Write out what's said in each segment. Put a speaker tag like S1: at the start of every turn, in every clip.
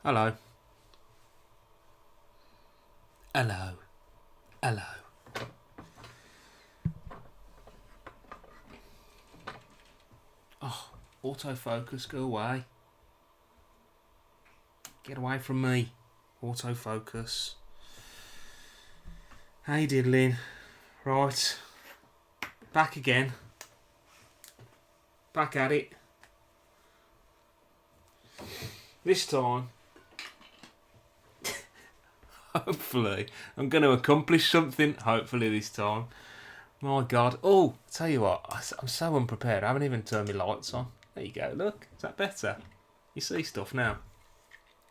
S1: Hello. Hello. Hello. Oh, autofocus, go away. Get away from me. Autofocus. How you diddling? Right. Back again. Back at it. This time, hopefully, I'm going to accomplish something. Hopefully this time. My God. Oh, tell you what, I'm so unprepared. I haven't even turned my lights on. There you go, look. Is that better? You see stuff now?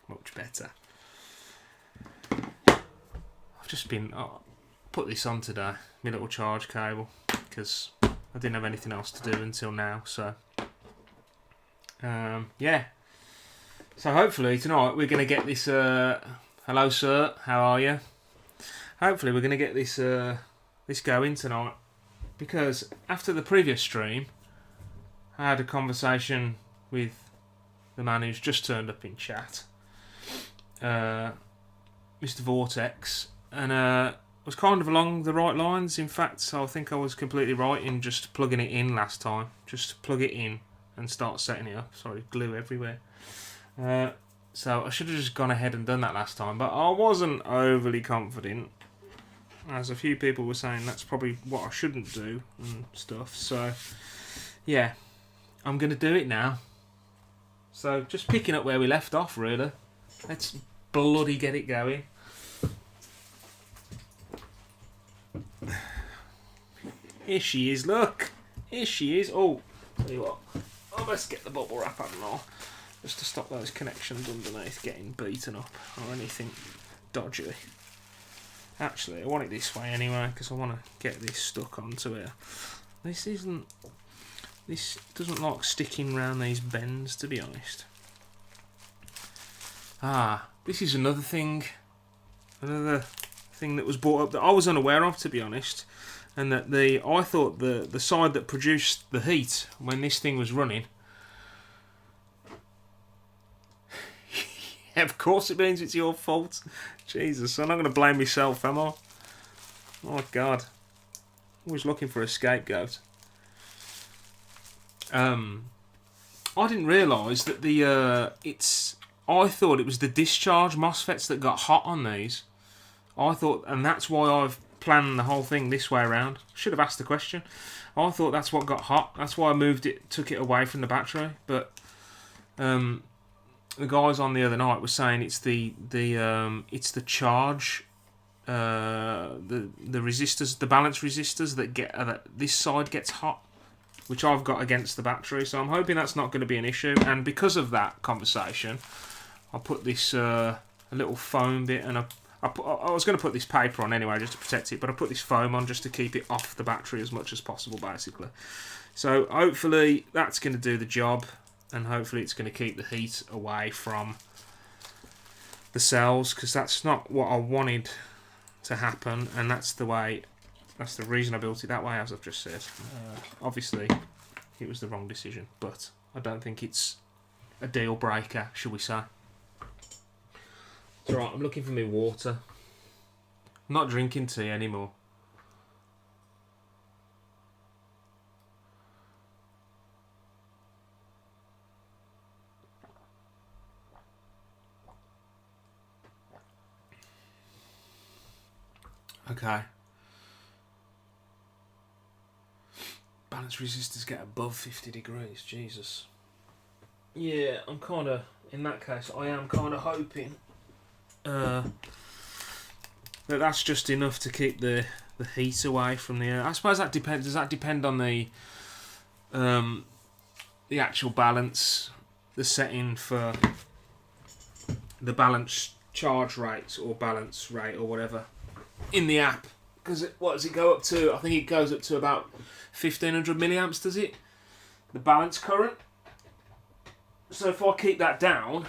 S1: Much better. I've just been... put this on today. My little charge cable. Because I didn't have anything else to do until now. So, yeah. So hopefully tonight we're going to get this... hello, sir. How are you? Hopefully we're going to get this this going tonight. Because after the previous stream, I had a conversation with the man who's just turned up in chat, Mr. Vortecks, and was kind of along the right lines. In fact, I think I was completely right in just plugging it in last time. Just plug it in and start setting it up. Sorry, glue everywhere. So I should have just gone ahead and done that last time, but I wasn't overly confident, as a few people were saying that's probably what I shouldn't do and stuff. So yeah, I'm going to do it now. So just picking up where we left off, really. Let's bloody get it going. Here she is, look. Here she is. Oh, tell you what. Oh, let's get the bubble wrap out now, just to stop those connections underneath getting beaten up or anything dodgy. Actually, I want it this way anyway, because I want to get this stuck onto here. This doesn't like sticking round these bends, to be honest. This is another thing that was brought up that I was unaware of, to be honest, and that I thought the side that produced the heat when this thing was running. Yeah, of course it means it's your fault. Jesus, I'm not going to blame myself, am I? Oh God, always looking for a scapegoat. I didn't realise that I thought it was the discharge MOSFETs that got hot on these. I thought, and that's why I've planned the whole thing this way around. Should have asked the question. I thought that's what got hot. That's why I took it away from the battery. But the guys on the other night were saying it's the charge, the resistors, the balance resistors that this side gets hot, which I've got against the battery. So I'm hoping that's not going to be an issue. And because of that conversation, I put this a little foam bit, and I was going to put this paper on anyway just to protect it, but I put this foam on just to keep it off the battery as much as possible, basically. So hopefully that's going to do the job, and hopefully it's going to keep the heat away from the cells, because that's not what I wanted to happen, and that's the reason I built it that way, as I've just said. Obviously, it was the wrong decision, but I don't think it's a deal breaker, shall we say. It's alright, I'm looking for my water. I'm not drinking tea anymore. Okay. Balance resistors get above 50 degrees, Jesus. Yeah, I'm kind of, in that case, I am kind of hoping that's just enough to keep the heat away from the air. I suppose that depends. Does that depend on the actual balance, the setting for the balance charge rates or balance rate or whatever in the app? Because what does it go up to? I think it goes up to about 1500 milliamps, does it? The balance current. So if I keep that down,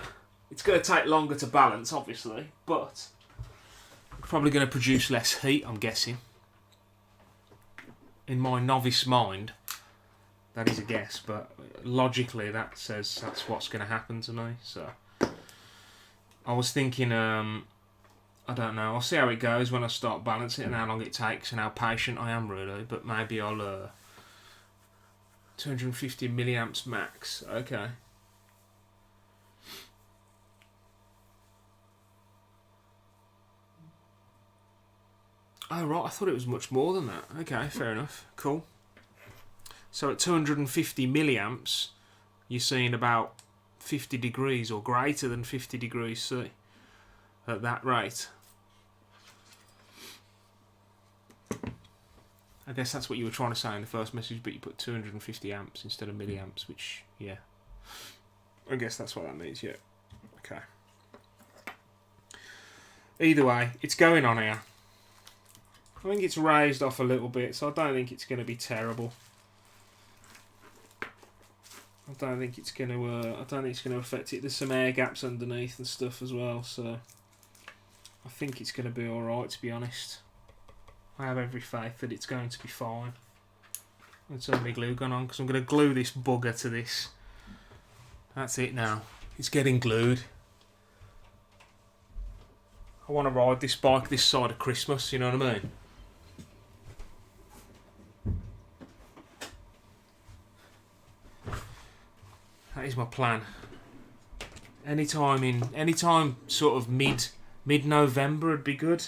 S1: it's going to take longer to balance, obviously, but probably going to produce less heat, I'm guessing. In my novice mind, that is a guess, but logically that says that's what's going to happen to me. So I was thinking, I don't know. I'll see how it goes when I start balancing and how long it takes and how patient I am really. But maybe I'll 250 milliamps max. Okay. Oh right, I thought it was much more than that. Okay, fair enough. Cool. So at 250 milliamps, you're seeing about 50 degrees or greater than 50 degrees C at that rate. I guess that's what you were trying to say in the first message, but you put 250 amps instead of milliamps, which, yeah. I guess that's what that means, yeah. Okay. Either way, it's going on here. I think it's raised off a little bit, so I don't think it's going to be terrible. I don't think it's going to affect it. There's some air gaps underneath and stuff as well, so I think it's going to be all right. To be honest, I have every faith that it's going to be fine. Let's turn my glue gun on because I'm going to glue this bugger to this. That's it now. It's getting glued. I want to ride this bike this side of Christmas. You know what I mean? That is my plan. Anytime sort of mid-November would be good.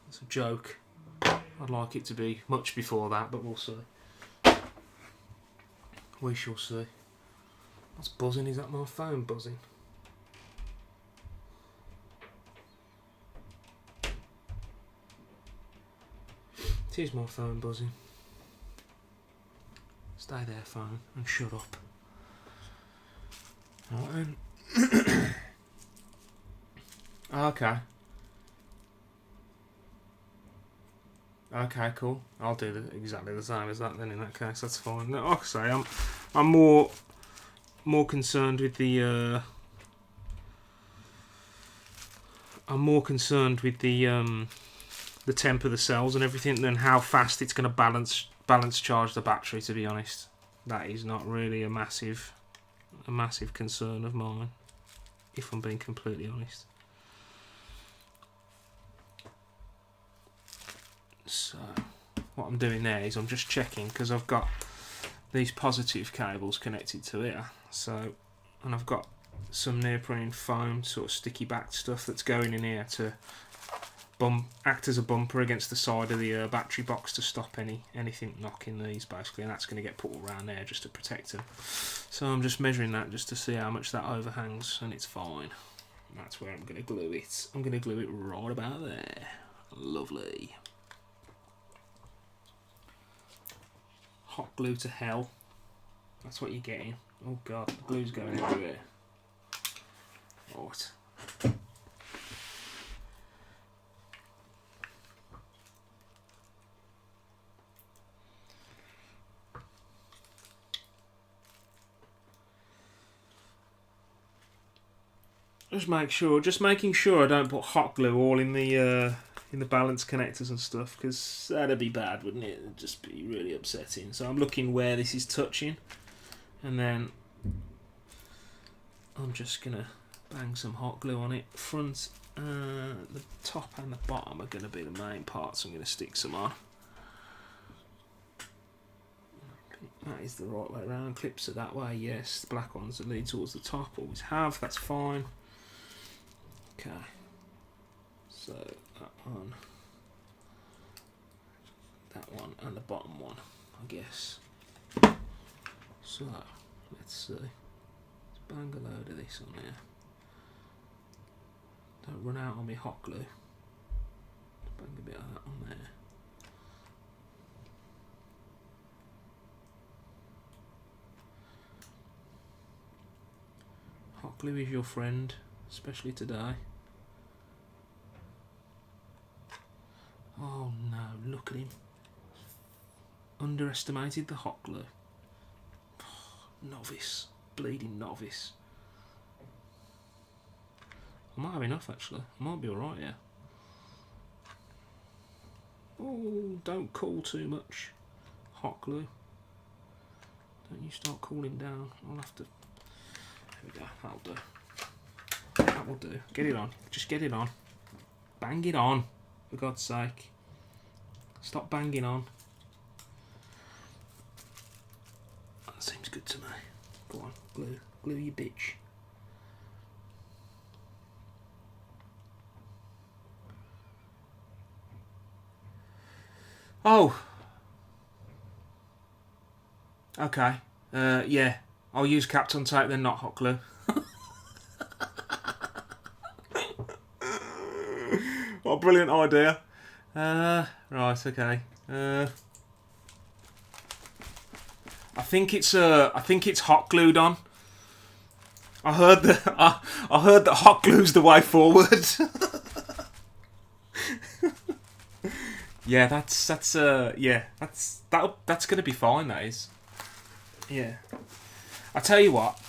S1: That's a joke. I'd like it to be much before that, but we'll see. We shall see. What's buzzing? Is that my phone buzzing? It is my phone buzzing. Stay there, phone, and shut up. Right then. Okay. Okay, cool. I'll do exactly the same as that then. In that case, that's fine. No, like I say, I'm more concerned with the. I'm more concerned with the temp of the cells and everything than how fast it's going to balance charge the battery. To be honest, that is not really a massive concern of mine, if I'm being completely honest. So what I'm doing there is I'm just checking because I've got these positive cables connected to it. So, and I've got some neoprene foam sort of sticky back stuff that's going in here to act as a bumper against the side of the battery box to stop anything knocking these basically, and that's going to get put around there just to protect them. So I'm just measuring that just to see how much that overhangs, and it's fine. That's where I'm going to glue it. I'm going to glue it right about there. Lovely. Hot glue to hell. That's what you're getting. Oh god, the glue's going everywhere. Right. Just making sure I don't put hot glue all in the balance connectors and stuff, because that'd be bad, wouldn't it? It'd just be really upsetting. So I'm looking where this is touching, and then I'm just gonna bang some hot glue on it. Front, the top and the bottom are gonna be the main parts. I'm gonna stick some on. That is the right way around. Clips are that way, yes. The black ones that lead towards the top always have. That's fine. Okay. So that one, and the bottom one, I guess. So let's see. Let's bang a load of this on there. Don't run out on me hot glue. Bang a bit of that on there. Hot glue is your friend, especially today. Oh no, look at him. Underestimated the hot glue. Novice. Bleeding novice. I might have enough actually. I might be alright here. Oh, don't cool too much. Hot glue. Don't you start cooling down. I'll have to... There we go, that'll do. That will do. Get it on. Just get it on. Bang it on, for God's sake. Stop banging on. That seems good to me. Go on, glue. Glue, you bitch. Oh. Okay. Yeah. I'll use Kapton tape then, not hot glue. What a brilliant idea. Right, okay. I think it's hot glued on. I heard that hot glue's the way forward. Yeah, that's gonna be fine. That is. Yeah. I tell you what.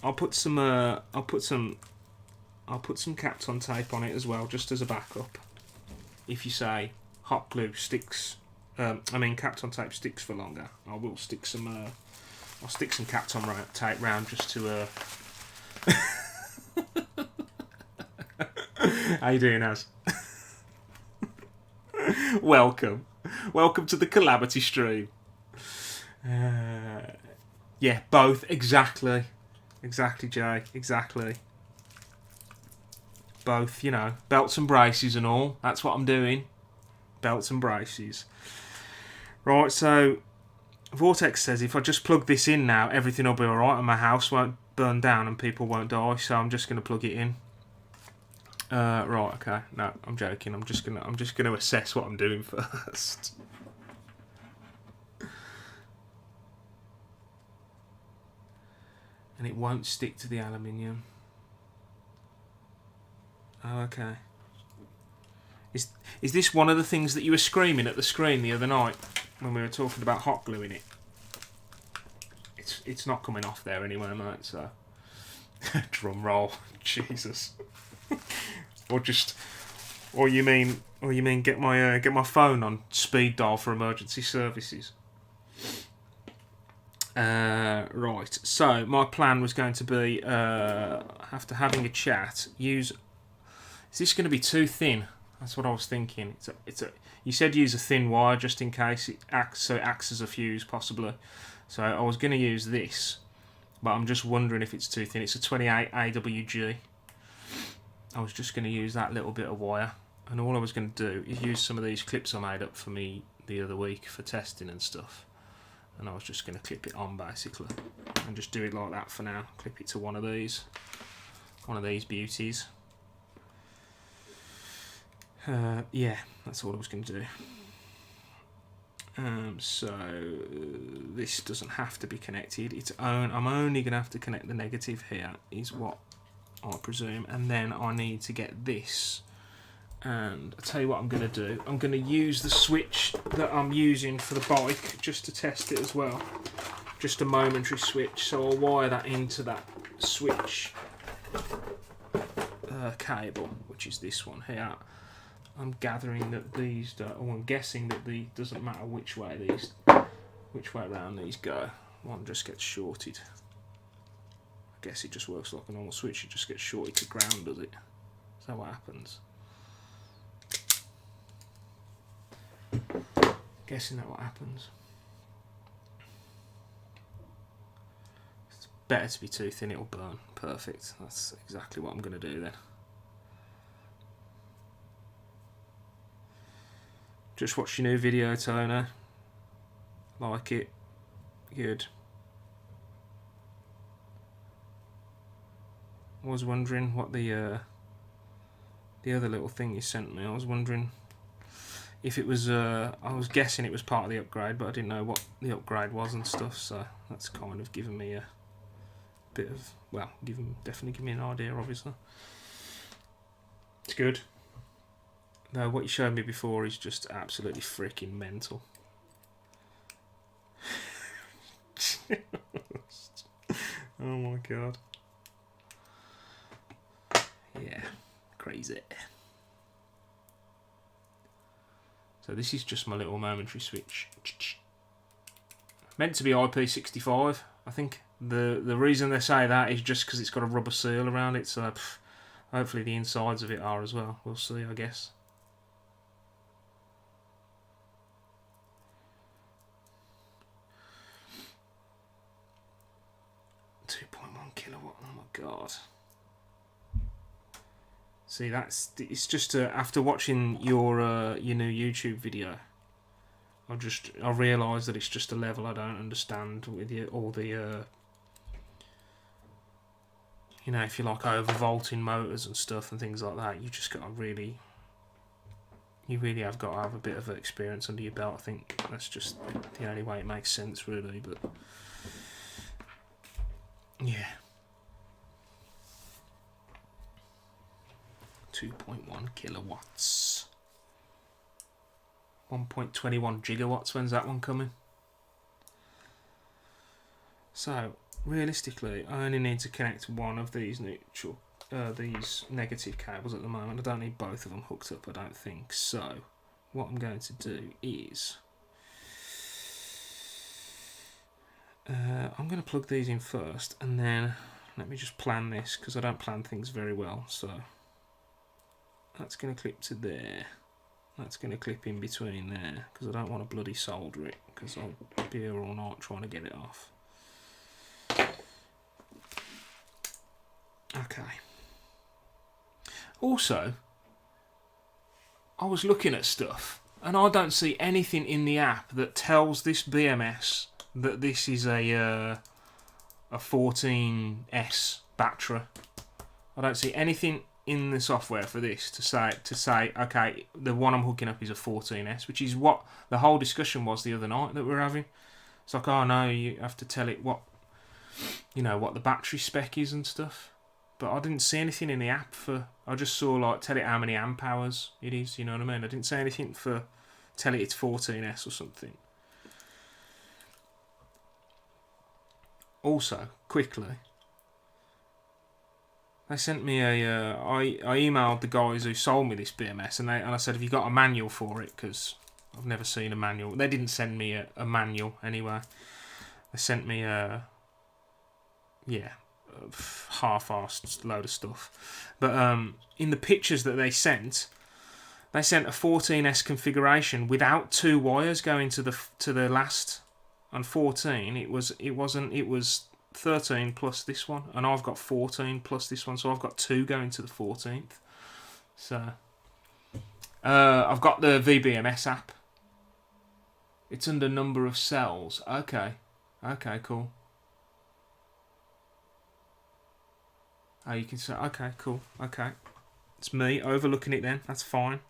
S1: I'll put some Kapton tape on it as well, just as a backup. If you say hot glue sticks, Kapton tape sticks for longer, I will stick some. I'll stick some Kapton tape round just to. How you doing, Az? Welcome to the Calamity stream. Yeah, both exactly, Jay, exactly. Both, belts and braces and all. That's what I'm doing. Belts and braces. Right, so Vortecks says if I just plug this in now, everything will be alright and my house won't burn down and people won't die, so I'm just going to plug it in. Right, okay. No, I'm joking. I'm just gonna assess what I'm doing first. And it won't stick to the aluminium. Oh, okay. Is this one of the things that you were screaming at the screen the other night when we were talking about hot gluing it? It's not coming off there anyway, mate. So drum roll, Jesus. Or you mean get my phone on speed dial for emergency services. Right. So my plan was going to be after having a chat, use. Is this going to be too thin? That's what I was thinking. You said use a thin wire just in case it acts as a fuse possibly. So I was going to use this, but I'm just wondering if it's too thin. It's a 28 AWG. I was just going to use that little bit of wire, and all I was going to do is use some of these clips I made up for me the other week for testing and stuff, and I was just going to clip it on basically, and just do it like that for now. Clip it to one of these beauties. Yeah, that's all I was going to do. So this doesn't have to be connected. I'm only going to have to connect the negative here, is what I presume, and then I need to get this. And I'll tell you what I'm going to do. I'm going to use the switch that I'm using for the bike just to test it as well. Just a momentary switch, so I'll wire that into that switch cable, which is this one here. I'm gathering that these don't, or I'm guessing that the doesn't matter which way around these go. One just gets shorted. I guess it just works like a normal switch. It just gets shorted to ground, does it? Is that what happens? Guessing that what happens. It's better to be too thin, it'll burn. Perfect. That's exactly what I'm going to do then. Just watched your new video, Toner. Like it. Good. I was wondering what the other little thing you sent me. I was wondering if it was. I was guessing it was part of the upgrade, but I didn't know what the upgrade was and stuff. So that's kind of given me a bit of, well, definitely give me an idea. Obviously, it's good. No, what you showed me before is just absolutely freaking mental. Oh my god. Yeah, crazy. So this is just my little momentary switch. Meant to be IP65, I think. The reason they say that is just because it's got a rubber seal around it, so Hopefully the insides of it are as well. We'll see, I guess. Kilowatt. Oh my god. See, it's just after watching your new YouTube video, I realised that it's just a level I don't understand with all the you know, if you like overvolting motors and stuff and things like that, you just got to really have got to have a bit of experience under your belt. I think that's just the only way it makes sense, really. But yeah. 2.1 kilowatts. 1.21 gigawatts. When's that one coming? So, realistically, I only need to connect one of these these negative cables at the moment. I don't need both of them hooked up, I don't think. So, what I'm going to do is I'm going to plug these in first, and then let me just plan this, because I don't plan things very well. So that's going to clip to there. That's going to clip in between there, because I don't want to bloody solder it, because I'll be here all night trying to get it off. Okay. Also, I was looking at stuff, and I don't see anything in the app that tells this BMS that this is a 14S battery. I don't see anything in the software for this to say okay, the one I'm hooking up is a 14S, which is what the whole discussion was the other night that we were having. It's like, oh no, you have to tell it what, you know, what the battery spec is and stuff. But I didn't see anything in the app for. I just saw like tell it how many amp hours it is. You know what I mean? I didn't say anything for tell it it's 14S or something. Also, quickly, they sent me a. I emailed the guys who sold me this BMS, and I said, have you got a manual for it? Because I've never seen a manual. They didn't send me a manual anyway. They sent me a half-assed load of stuff. But in the pictures that they sent a 14S configuration without two wires going to the last. On 14, it was 13 plus this one, and I've got 14 plus this one, so I've got two going to the 14th. So I've got the VBMS app. It's under number of cells. Okay, cool. Oh, you can say, okay, cool, okay. It's me overlooking it then. That's fine.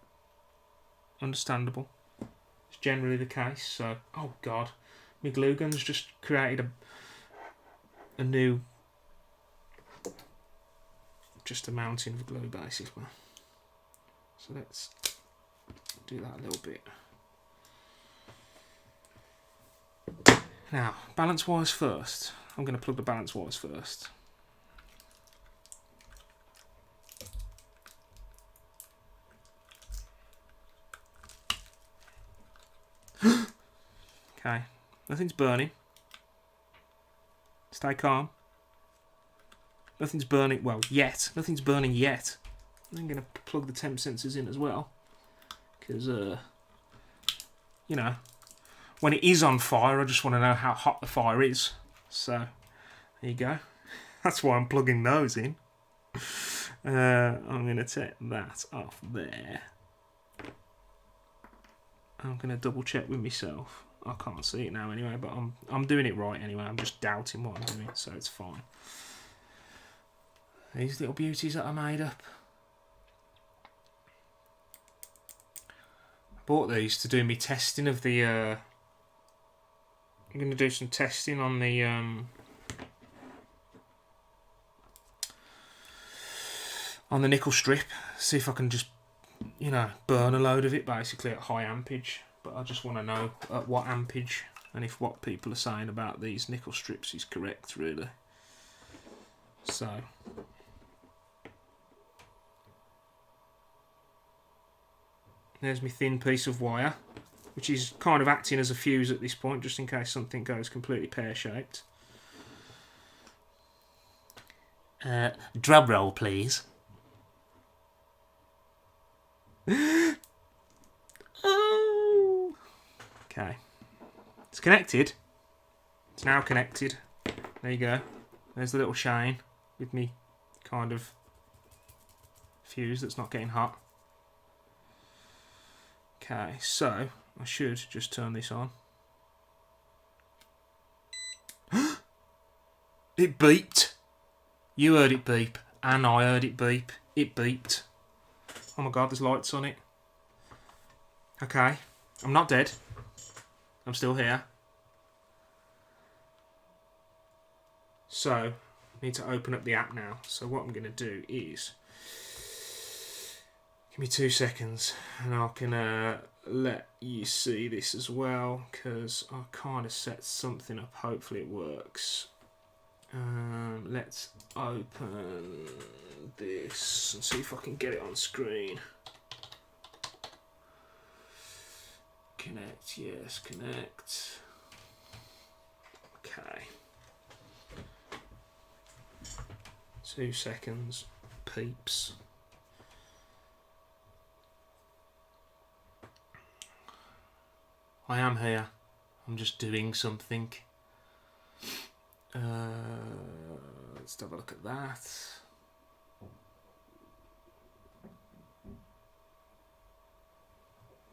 S1: Understandable. It's generally the case. So, oh god. My glue gun's just created a new, just a mountain of glue basically. So let's do that a little bit. Now, balance wires first. I'm going to plug the balance wires first. Okay. Nothing's burning. Stay calm. Nothing's burning. Well, yet. Nothing's burning yet. I'm going to plug the temp sensors in as well. Because, you know, when it is on fire, I just want to know how hot the fire is. So, there you go. That's why I'm plugging those in. I'm going to take that off there. I'm going to double check with myself. I can't see it now anyway, but I'm doing it right anyway. I'm just doubting what I'm doing, so it's fine. These little beauties that I made up. I bought these to do me testing of the. I'm going to do some testing on the. On the nickel strip, see if I can just, you know, burn a load of it basically at high ampage. But I just want to know at what ampage and if what people are saying about these nickel strips is correct, really. So, there's my thin piece of wire, which is kind of acting as a fuse at this point, just in case something goes completely pear-shaped. Drum roll, please. Oh. Okay. It's connected. It's now connected. There you go. There's the little shine with me kind of fuse that's not getting hot. Okay, so I should just turn this on. It beeped. You heard it beep, and I heard it beep. It beeped. Oh my god, there's lights on it. Okay, I'm not dead. I'm still here. So, I need to open up the app now. So what I'm going to do is... Give me 2 seconds, and I can let you see this as well, because I kind of set something up. Hopefully it works. Let's open this and see if I can get it on screen. Connect, yes, connect. Okay. 2 seconds, peeps. I am here. I'm just doing something. Let's have a look at that.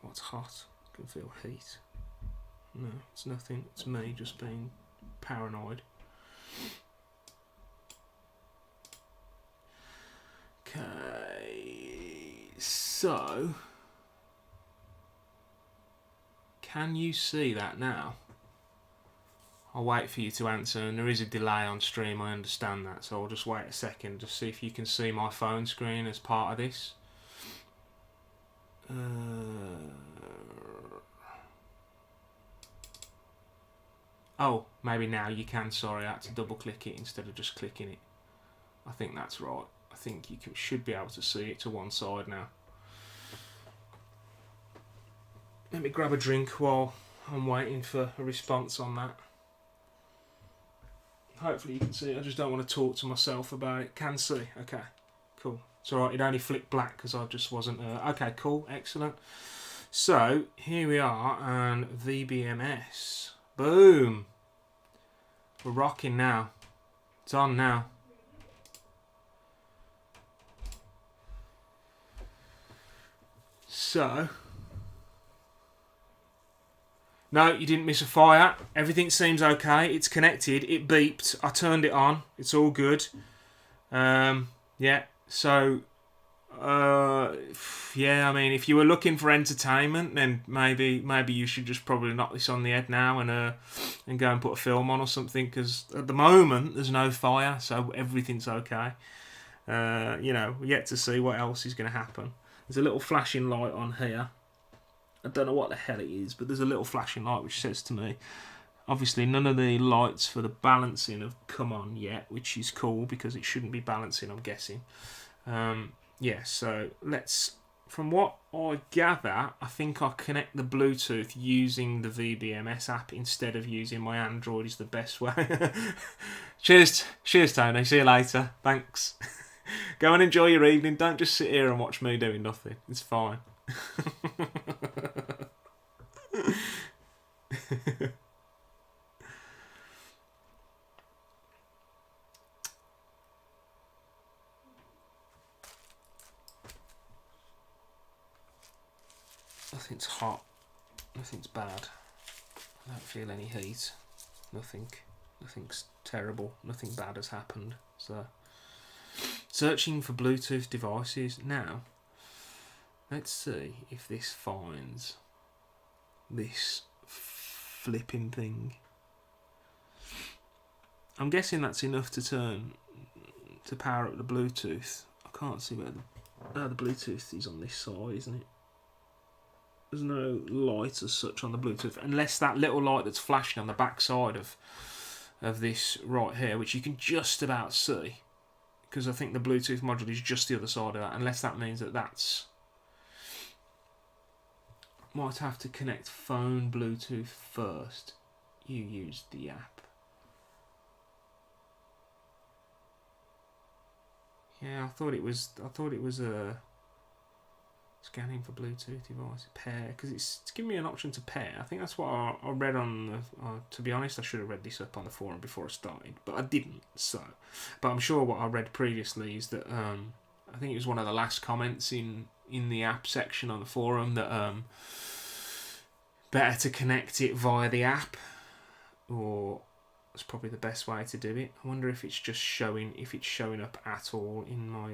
S1: What's hot? I can feel heat. No, it's nothing. It's me just being paranoid. Okay, so can you see that now? I'll wait for you to answer, and there is a delay on stream, I understand that, so I'll just wait a second to see if you can see my phone screen as part of this. Oh, maybe now you can, sorry, I had to double click it instead of just clicking it. I think that's right. I think you should be able to see it to one side now. Let me grab a drink while I'm waiting for a response on that. Hopefully you can see it. I just don't want to talk to myself about it. Can see. Okay, cool. It's alright, it only flicked black because I just wasn't... okay, cool, excellent. So, here we are, and VBMS. Boom! We're rocking now. It's on now. So... No, you didn't miss a fire. Everything seems okay. It's connected. It beeped. I turned it on. It's all good. Yeah. So, yeah. I mean, if you were looking for entertainment, then maybe you should just probably knock this on the head now and go and put a film on or something. Because at the moment there's no fire, so everything's okay. You know, we're yet to see what else is going to happen. There's a little flashing light on here. I don't know what the hell it is, but there's a little flashing light which says to me, obviously none of the lights for the balancing have come on yet, which is cool because it shouldn't be balancing, I'm guessing. Yeah, so let's, from what I gather, I think I'll connect the Bluetooth using the VBMS app instead of using my Android is the best way. Cheers Tony, see you later, thanks. Go and enjoy your evening, don't just sit here and watch me doing nothing, it's fine. Nothing's hot, nothing's bad, I don't feel any heat, nothing's terrible, nothing bad has happened. So, searching for Bluetooth devices now. Let's see if this finds this flipping thing. I'm guessing that's enough to power up the Bluetooth. I can't see where the Bluetooth is on this side, isn't it? There's no light as such on the Bluetooth, unless that little light that's flashing on the back side of this right here, which you can just about see, because I think the Bluetooth module is just the other side of that, unless that means that that's... Might have to connect phone Bluetooth first. You used the app. Yeah, I thought it was Scanning for Bluetooth device. Pair. Because it's giving me an option to pair. I think that's what I read on the... to be honest, I should have read this up on the forum before I started. But I didn't, so... But I'm sure what I read previously is that... I think it was one of the last comments in the app section on the forum that... better to connect it via the app. Or... That's probably the best way to do it. I wonder if it's just showing... If it's showing up at all in my...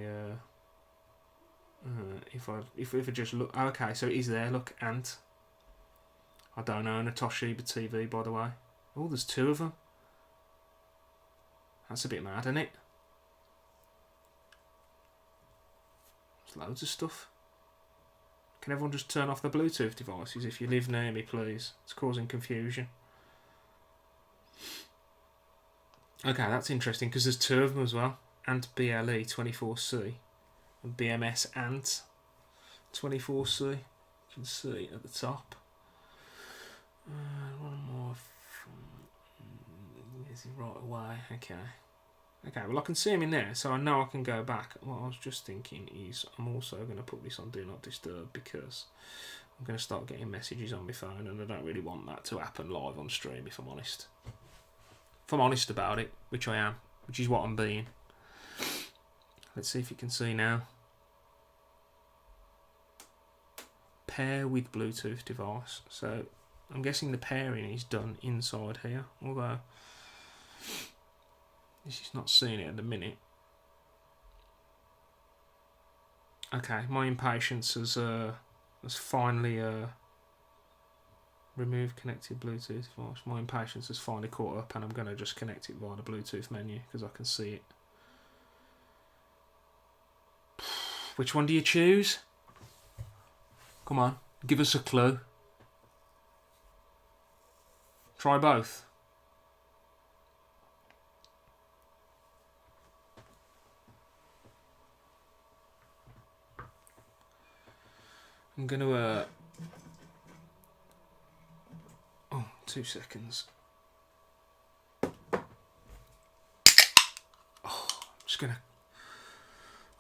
S1: if I just look... Oh, okay, so it is there. Look, Ant. I don't own a Toshiba TV, by the way. Oh, there's 2 of them. That's a bit mad, isn't it? There's loads of stuff. Can everyone just turn off the Bluetooth devices if you live near me, please? It's causing confusion. Okay, that's interesting, because there's 2 of them as well. Ant BLE 24C. BMS Ant 24C. You can see at the top. One more. Is he right away? Okay. Okay, well I can see him in there, so I know I can go back. What I was just thinking is I'm also going to put this on Do Not Disturb because I'm going to start getting messages on my phone and I don't really want that to happen live on stream, if I'm honest. If I'm honest about it, which I am, which is what I'm being. Let's see if you can see now. Pair with Bluetooth device. So I'm guessing the pairing is done inside here, although this is not seeing it at the minute. Okay, my impatience has finally removed connected Bluetooth device. My impatience has finally caught up, and I'm going to just connect it via the Bluetooth menu because I can see it. Which one do you choose? Come on, give us a clue. Try both. I'm going to... Oh, 2 seconds. Oh, I'm just going to...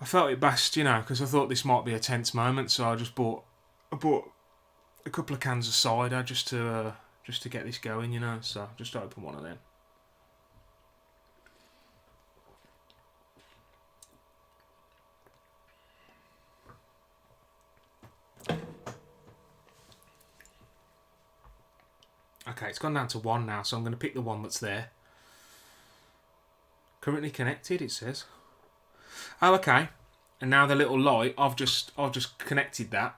S1: I felt it best, you know, because I thought this might be a tense moment, so I just bought a couple of cans of cider just to get this going, you know. So just open one of them. Okay, it's gone down to 1 now, so I'm going to pick the one that's there. Currently connected, it says. Oh, okay. And now the little light, I've just connected that.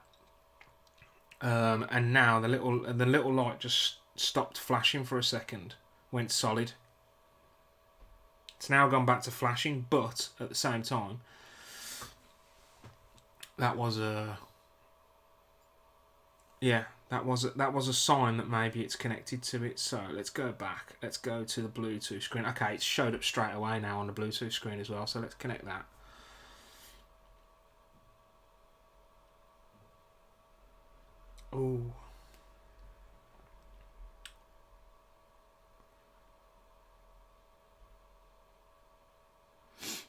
S1: And now the little light just stopped flashing for a second. Went solid. It's now gone back to flashing, but at the same time, that was a sign that maybe it's connected to it. So let's go back. Let's go to the Bluetooth screen. Okay, it's showed up straight away now on the Bluetooth screen as well. So let's connect that. Oh.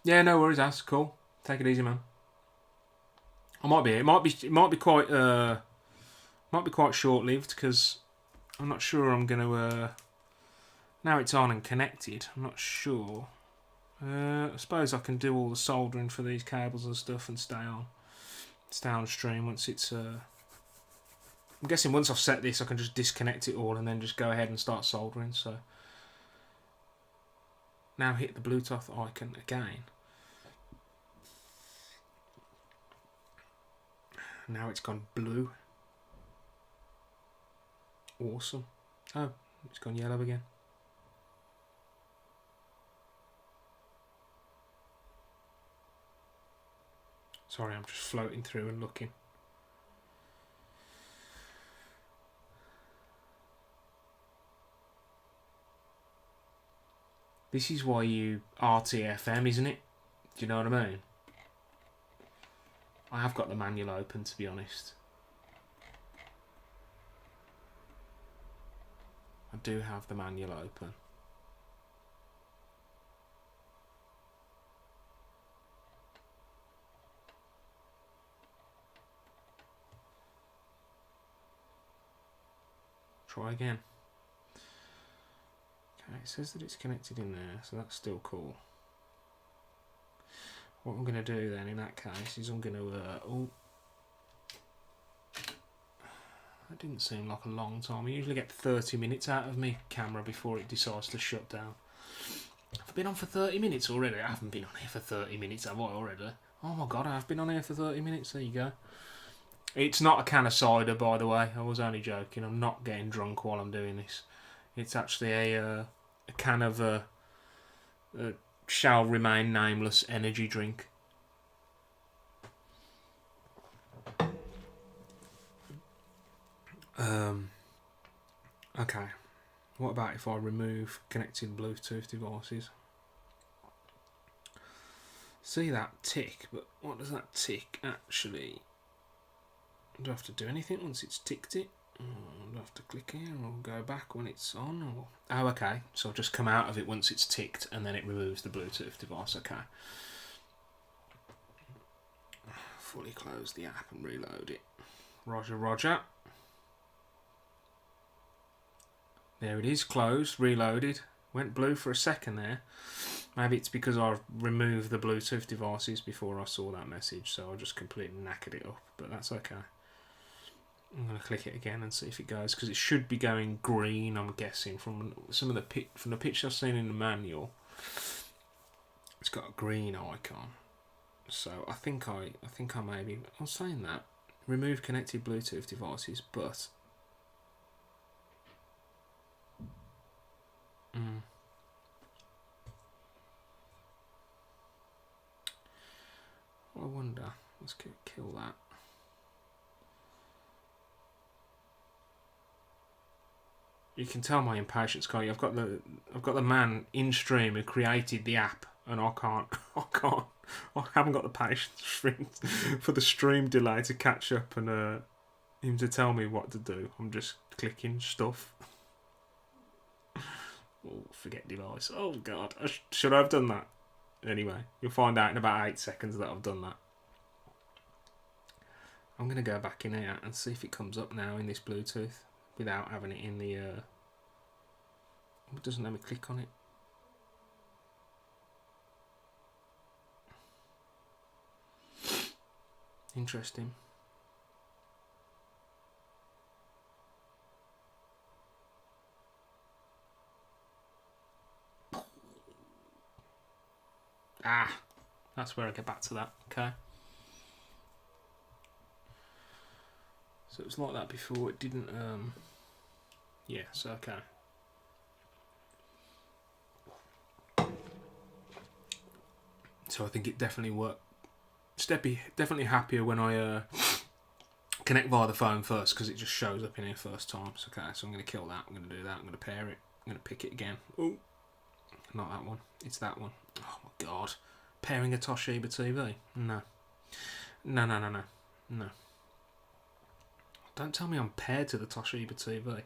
S1: Yeah, no worries. That's cool. Take it easy, man. I might be. It might be quite short-lived because I'm not sure I'm going to. Now it's on and connected. I'm not sure. I suppose I can do all the soldering for these cables and stuff and stay on stream once it's. I'm guessing once I've set this, I can just disconnect it all and then just go ahead and start soldering. So now hit the Bluetooth icon again. Now it's gone blue. Awesome. Oh, it's gone yellow again. Sorry, I'm just floating through and looking. This is why you RTFM, isn't it? Do you know what I mean? I have got the manual open, to be honest. I do have the manual open. Try again. Okay, it says that it's connected in there, so that's still cool. What I'm going to do then in that case is I'm going to... oh, that didn't seem like a long time. I usually get 30 minutes out of my camera before it decides to shut down. Have I been on for 30 minutes already? I haven't been on here for 30 minutes, have I already? Oh my god, I have been on here for 30 minutes. There you go. It's not a can of cider, by the way. I was only joking. I'm not getting drunk while I'm doing this. It's actually a can of shall remain nameless energy drink. Okay. What about if I remove connected Bluetooth devices? See that tick, but what does that tick actually... Do I have to do anything once it's ticked it? Do I have to click here or go back when it's on? Or... Oh, okay. So I'll just come out of it once it's ticked and then it removes the Bluetooth device. Okay. Fully close the app and reload it. Roger, roger. There it is, closed, reloaded. Went blue for a second there. Maybe it's because I removed the Bluetooth devices before I saw that message, so I just completely knackered it up, but that's okay. I'm going to click it again and see if it goes, because it should be going green, I'm guessing, from some of the picture I've seen in the manual. It's got a green icon. So I think I maybe... I was saying that. Remove connected Bluetooth devices, but... I wonder. Let's kill that. You can tell my impatience, can't you? I've got the man in stream who created the app, and I haven't got the patience for the stream delay to catch up and him to tell me what to do. I'm just clicking stuff. Oh, forget device. Oh god, should I have done that? Anyway, you'll find out in about 8 seconds that I've done that. I'm going to go back in here and see if it comes up now in this Bluetooth without having it in the... It doesn't let me click on it. Interesting. Ah, that's where I get back to that. Okay. So it was like that before. It didn't. Yeah. So okay. So I think it definitely worked. Steppy definitely happier when I connect via the phone first, because it just shows up in here first time. So okay. So I'm going to kill that. I'm going to do that. I'm going to pair it. I'm going to pick it again. Oh, not that one. It's that one. Oh my god. Pairing a Toshiba TV? No. No. Don't tell me I'm paired to the Toshiba TV.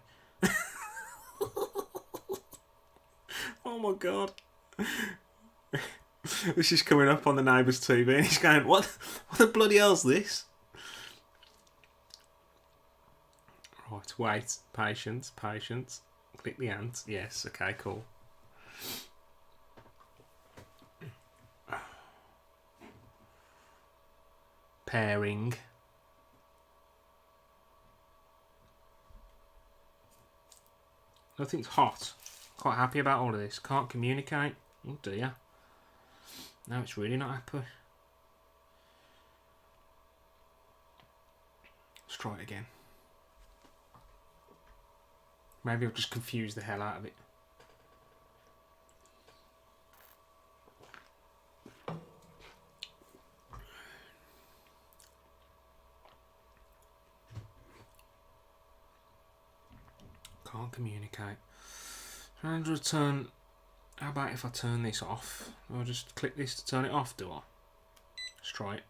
S1: Oh my god. This is coming up on the neighbour's TV and he's going, what the bloody hell's this? Right, wait. Patience. Click the ant. Yes, okay, cool. Pairing. Nothing's hot. Quite happy about all of this. Can't communicate. Oh dear. No, it's really not happy. Let's try it again. Maybe I've just confused the hell out of it. Can't communicate. Trying to return. How about if I turn this off? I'll just click this to turn it off, do I? Let's try it.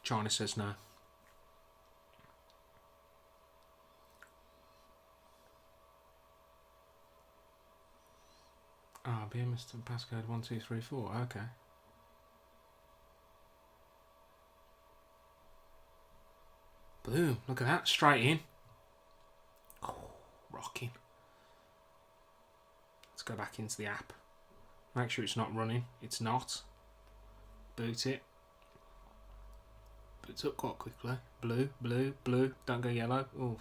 S1: China says no. Ah, BMS passcode 1234. Okay. Boom. Look at that. Straight in. Oh, rocking. Let's go back into the app. Make sure it's not running. It's not. Boot it. Boots up quite quickly. Blue, blue, blue. Don't go yellow. Oh,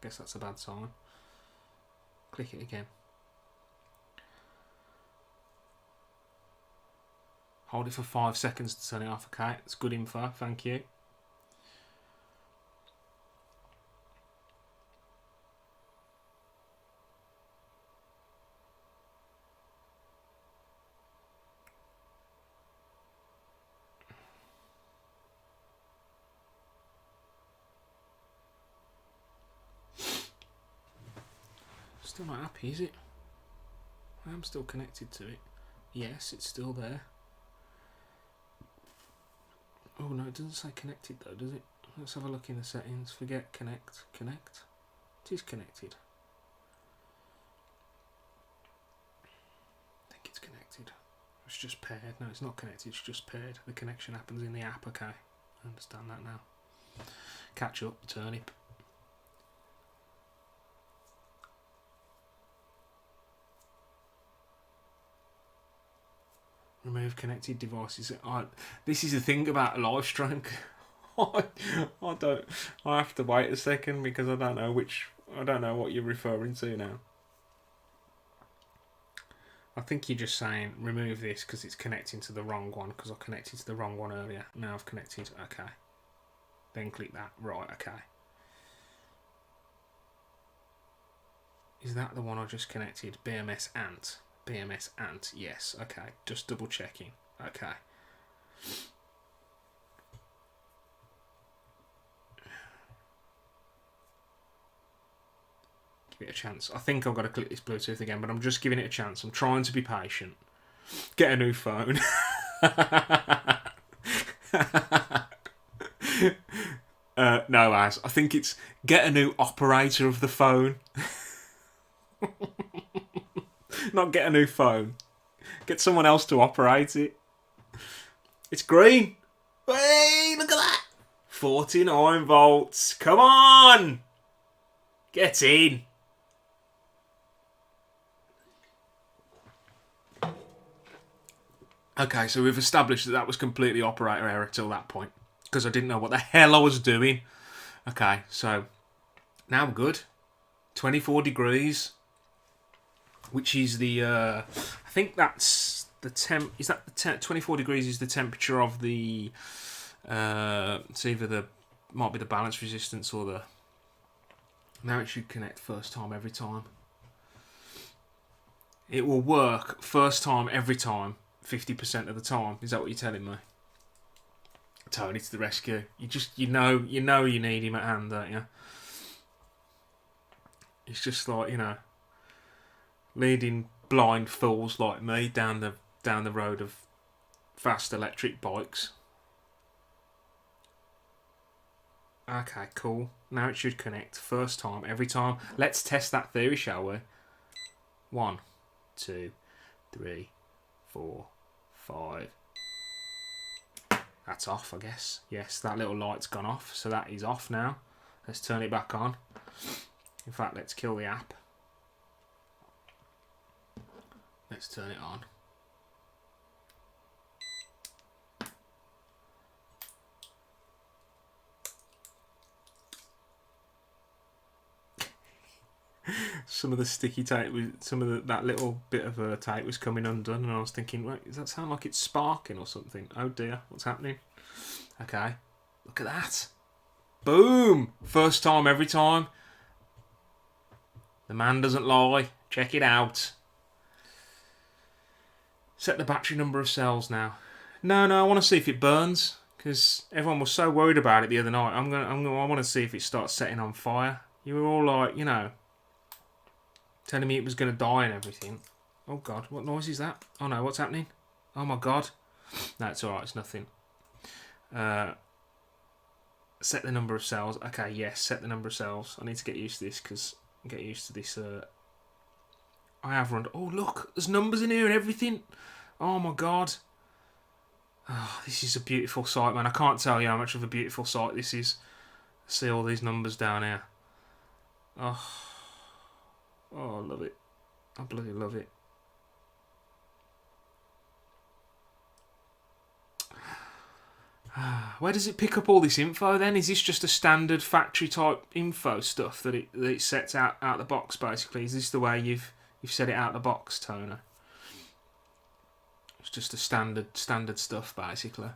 S1: guess that's a bad sign. Click it again. Hold it for 5 seconds to turn it off. Okay, it's good info. Thank you. Still not happy, is it? I am still connected to it. Yes, it's still there. Oh no, it doesn't say connected though, does it? Let's have a look in the settings. Forget connect. Connect. It is connected. I think it's connected. It's just paired. No, it's not connected, it's just paired. The connection happens in the app, okay. I understand that now. Catch up, turnip. Remove connected devices. This is the thing about a live stream. I have to wait a second because I don't know what you're referring to now. I think you're just saying remove this because it's connecting to the wrong one because I connected to the wrong one earlier. Now I've connected. Okay. Then click that. Right, okay. Is that the one I just connected? BMS Ant. BMS Ant, yes, okay, just double checking, okay. Give it a chance. I think I've got to click this Bluetooth again, but I'm just giving it a chance. I'm trying to be patient. Get a new phone. No, I think it's get a new operator of the phone. Not get a new phone. Get someone else to operate it. It's green. Hey, look at that. 49 volts. Come on. Get in. Okay, so we've established that was completely operator error till that point. Because I didn't know what the hell I was doing. Okay, so now I'm good. 24 degrees. Which is the, I think that's the temp, is that the 24 degrees is the temperature of the, it's either might be the balance resistance or the, now it should connect first time every time. It will work first time every time, 50% of the time. Is that what you're telling me? Tony to the rescue. You know you need him at hand, don't you? It's just like, you know, leading blind fools like me down the road of fast electric bikes. Okay, cool. Now it should connect first time every time. Let's test that theory, shall we? 1, 2, 3, 4, 5. That's off, I guess. Yes, that little light's gone off, so that is off now. Let's turn it back on. In fact, let's kill the app. Let's turn it on. Some of the sticky tape, that little bit of tape was coming undone, and I was thinking, wait, does that sound like it's sparking or something? Oh dear, what's happening? Okay, look at that. Boom! First time every time. The man doesn't lie. Check it out. Set the battery number of cells now. No, I want to see if it burns because everyone was so worried about it the other night. I want to see if it starts setting on fire. You were all like, you know, telling me it was going to die and everything. Oh God, what noise is that? Oh no, what's happening? Oh my God. No, it's all right. It's nothing. Set the number of cells. Okay, yes, set the number of cells. I need to get used to this because I have run. Oh look, there's numbers in here and everything. Oh my God. Oh, this is a beautiful sight, man. I can't tell you how much of a beautiful sight this is. See all these numbers down here. Oh, I love it. I bloody love it. Where does it pick up all this info then? Is this just a standard factory type info stuff that it sets out the box basically? Is this the way you've set it out the box, Toner? It's just a standard stuff basically.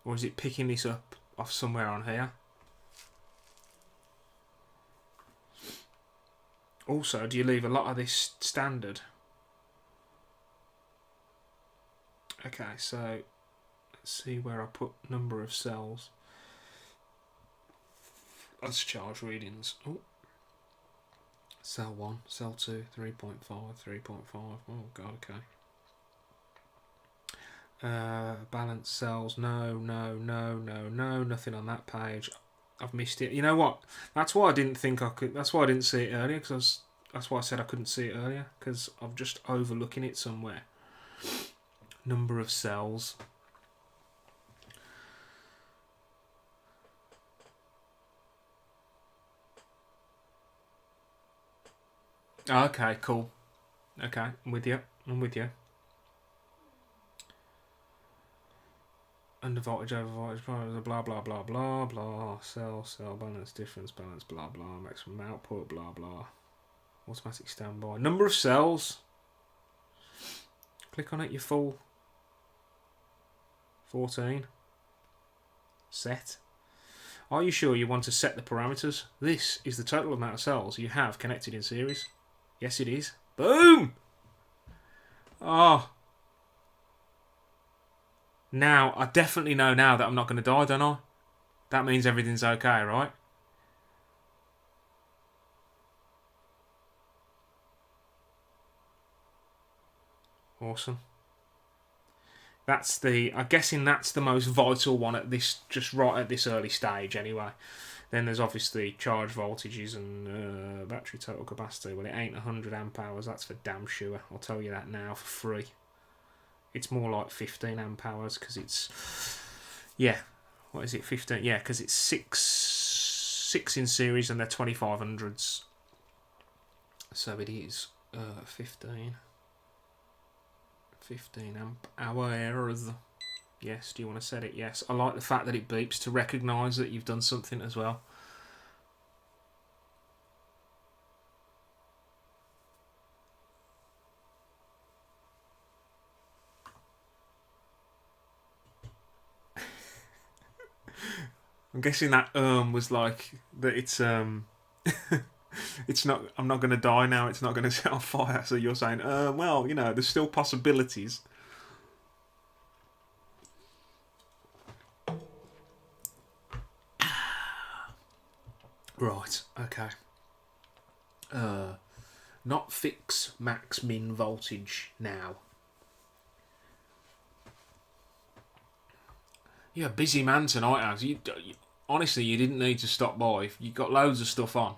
S1: Or is it picking this up off somewhere on here? Also, do you leave a lot of this standard? Okay, so let's see where I put number of cells. That's charge readings. Oh. Cell 1, cell 2, 3.5, 3.5. Oh god, okay. Balance cells. No, nothing on that page. I've missed it. You know what? That's why I didn't think I could. That's why I didn't see it earlier. That's why I said I couldn't see it earlier, because I'm just overlooking it somewhere. Number of cells. Okay, cool. Okay, I'm with you. Under voltage, over voltage, blah blah blah blah blah. Cell balance, difference balance, blah blah. Maximum output, blah blah. Automatic standby. Number of cells. Click on it. You're full. 14. Set. Are you sure you want to set the parameters? This is the total amount of cells you have connected in series. Yes, it is. Boom! Oh. Now, I definitely know now that I'm not going to die, don't I? That means everything's okay, right? Awesome. I'm guessing that's the most vital one at this, just right at this early stage anyway. Then there's obviously charge voltages and battery total capacity. Well, it ain't 100 amp hours, that's for damn sure. I'll tell you that now for free. It's more like 15 amp hours because it's, yeah, what is it, 15? Yeah, because it's six in series and they're 2500s. So it is 15 amp hours. Yes, do you want to set it? Yes. I like the fact that it beeps to recognise that you've done something as well. I'm guessing that was like that it's it's not, I'm not going to die now, it's not going to set on fire. So you're saying well, you know, there's still possibilities. Right, okay. Not fix max min voltage now. You're a busy man tonight, Az. Honestly, you didn't need to stop by. You've got loads of stuff on.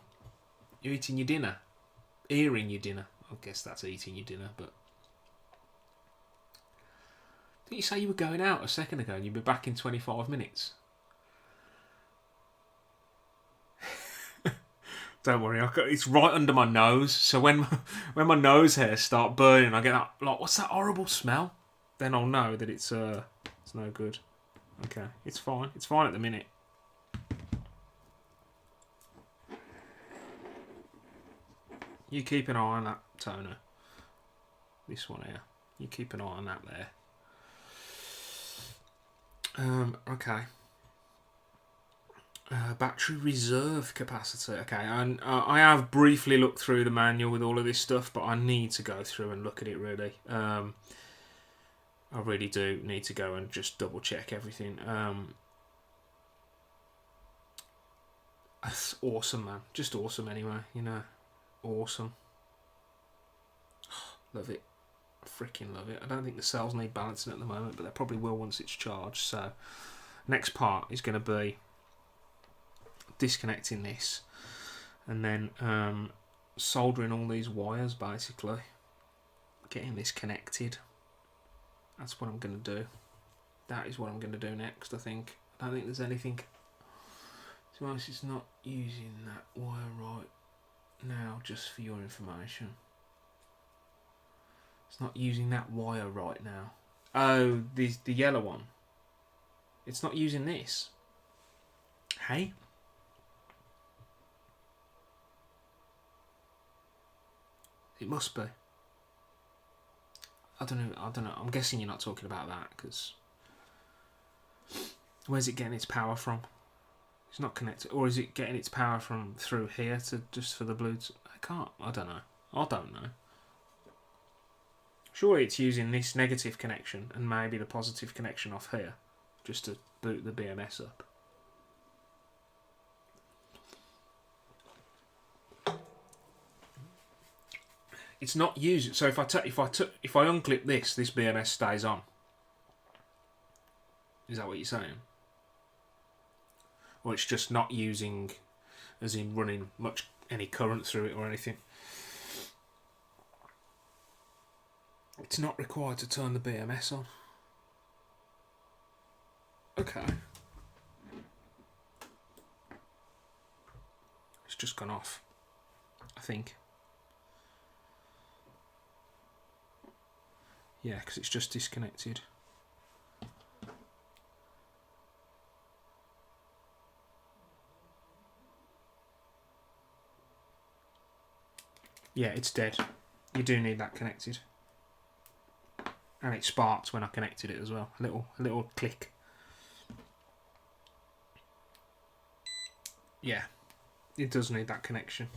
S1: You're eating your dinner. Eating your dinner. I guess that's eating your dinner, but... Didn't you say you were going out a second ago and you'd be back in 25 minutes? Don't worry, it's right under my nose. So when my nose hairs start burning, I get that, like, what's that horrible smell? Then I'll know that it's no good. Okay, it's fine. It's fine at the minute. You keep an eye on that toner. This one here. You keep an eye on that there. Okay. Battery reserve capacity. Okay, and I have briefly looked through the manual with all of this stuff, but I need to go through and look at it really. I really do need to go and just double check everything. That's awesome, man. Just awesome anyway, you know. Awesome. Love it. I freaking love it. I don't think the cells need balancing at the moment, but they probably will once it's charged. So next part is going to be disconnecting this and then soldering all these wires, basically. Getting this connected. That's what I'm going to do. That is what I'm going to do next, I think. I don't think there's anything To be honest, it's not using that wire right now, just for your information. It's not using that wire right now. Oh, the yellow one. It's not using this. Hey? It must be. I don't know. I'm guessing you're not talking about that, because where's it getting its power from? It's not connected. Or is it getting its power from through here to just for the Bluetooth? I don't know. Surely it's using this negative connection and maybe the positive connection off here, just to boot the BMS up. It's not using. So if I unclip this BMS stays on. Is that what you're saying? Or it's just not using, as in running any current through it or anything. It's not required to turn the BMS on. Okay. It's just gone off, I think. Yeah, because it's just disconnected. Yeah, it's dead. You do need that connected. And it sparked when I connected it as well. A little click. Yeah, it does need that connection.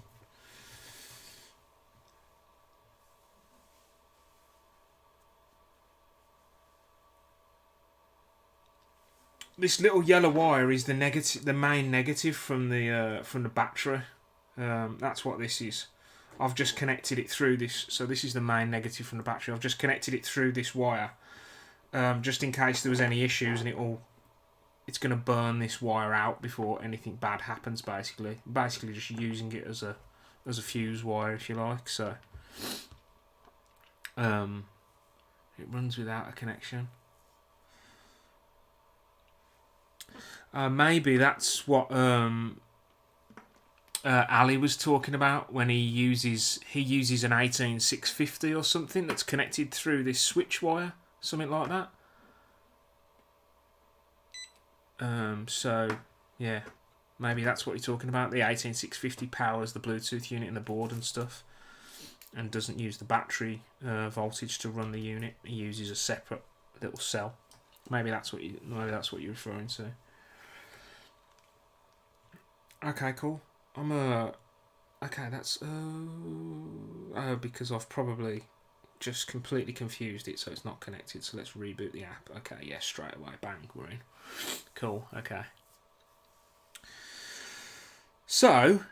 S1: This little yellow wire is the main negative from the battery. That's what this is. I've just connected it through this, so this is the main negative from the battery. I've just connected it through this wire, just in case there was any issues, and it's going to burn this wire out before anything bad happens. Basically just using it as a fuse wire, if you like. So it runs without a connection. Maybe that's what Ali was talking about when he uses an 18650 or something that's connected through this switch wire, something like that. So yeah, maybe that's what you're talking about. The 18650 powers the Bluetooth unit and the board and stuff, and doesn't use the battery voltage to run the unit. It uses a separate little cell. Maybe that's what you're referring to. Okay, cool. Okay, that's because I've probably just completely confused it, so it's not connected. So let's reboot the app. Okay, yeah, straight away, bang, we're in. Cool. Okay. So,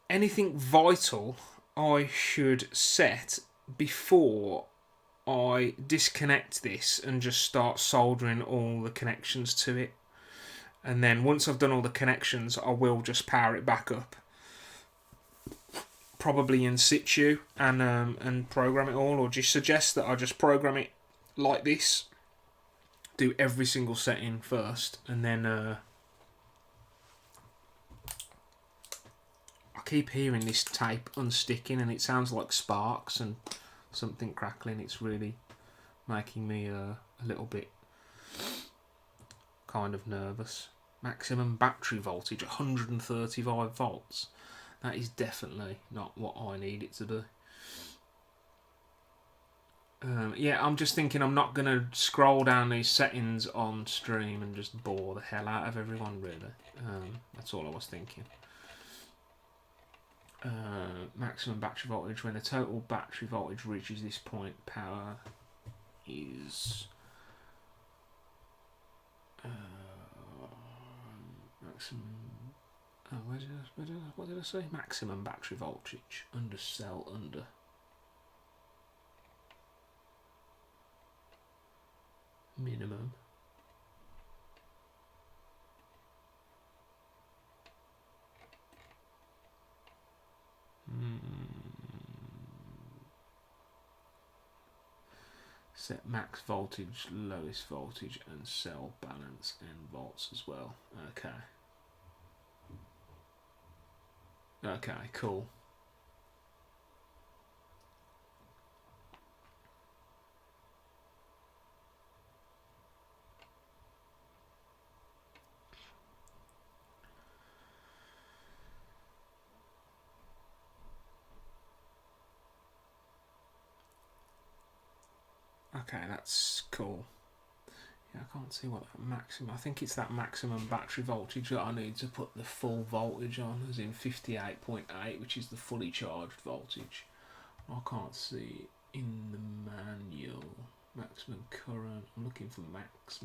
S1: anything vital I should set before I disconnect this and just start soldering all the connections to it. And then once I've done all the connections, I will just power it back up, probably in situ, and program it all, or just suggest that I just program it like this, do every single setting first, and then I keep hearing this tape unsticking, and it sounds like sparks and something crackling. It's really making me a little bit kind of nervous. Maximum battery voltage 135 volts. That is definitely not what I need it to be. Yeah, I'm just thinking I'm not going to scroll down these settings on stream and just bore the hell out of everyone, really. That's all I was thinking. Maximum battery voltage. When the total battery voltage reaches this point, power is maximum. Oh, what did I say? Maximum battery voltage under cell under. Minimum. Set max voltage, lowest voltage, and cell balance and volts as well. Okay. Okay, cool. Okay, that's cool. Yeah, I can't see what that maximum... I think it's that maximum battery voltage that I need to put the full voltage on, as in 58.8, which is the fully charged voltage. I can't see in the manual. Maximum current. I'm looking for max.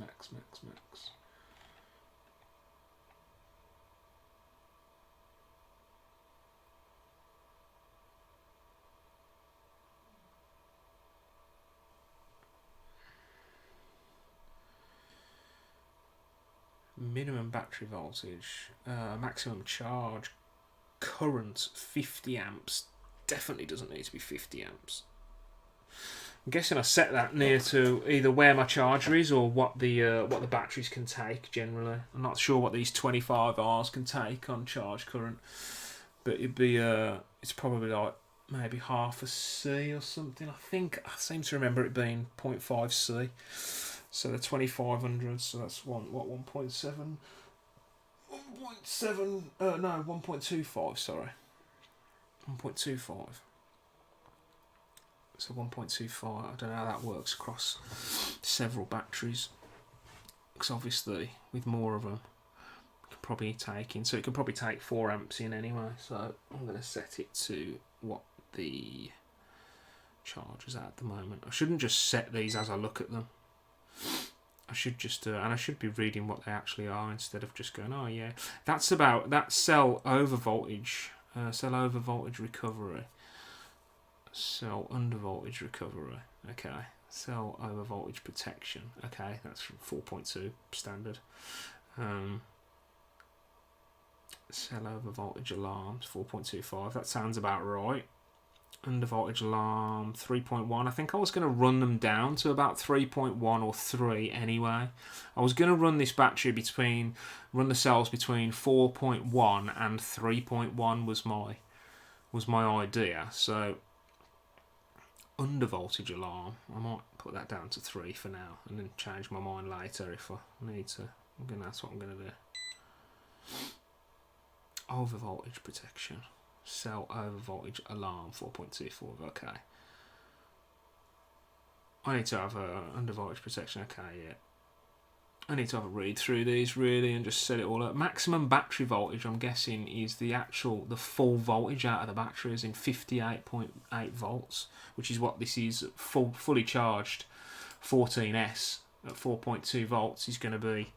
S1: Minimum battery voltage, maximum charge current 50 amps. Definitely doesn't need to be 50 amps. I'm guessing I set that near to either where my charger is or what the batteries can take generally. I'm not sure what these 25 Rs can take on charge current, but it'd be it's probably like maybe half a C or something. I seem to remember it being 0.5 C. So the 2500, so that's 1.7, 1.25, sorry. 1.25. So 1.25, I don't know how that works across several batteries. Because obviously, with more of them, it can probably take 4 amps in anyway. So I'm going to set it to what the charger's at the moment. I shouldn't just set these as I look at them. I should just, and I should be reading what they actually are instead of just going, oh yeah, that's about that cell over voltage recovery, cell under voltage recovery. Okay, cell over voltage protection. Okay, that's from 4.2 standard. Cell over voltage alarms 4.25. That sounds about right. Under voltage alarm 3.1. I think I was going to run them down to about 3.1 or 3 anyway. I was going to run this battery run the cells between 4.1 and 3.1 was my idea. So under voltage alarm, I might put that down to 3 for now and then change my mind later if I need to. That's what I'm going to do. Over voltage protection. Cell over voltage alarm 4.24. Okay. I need to have a under voltage protection. Okay, yeah. I need to have a read through these really and just set it all up. Maximum battery voltage, I'm guessing, is the full voltage out of the battery, is in 58.8 volts, which is what this is. Fully charged 14S at 4.2 volts is going to be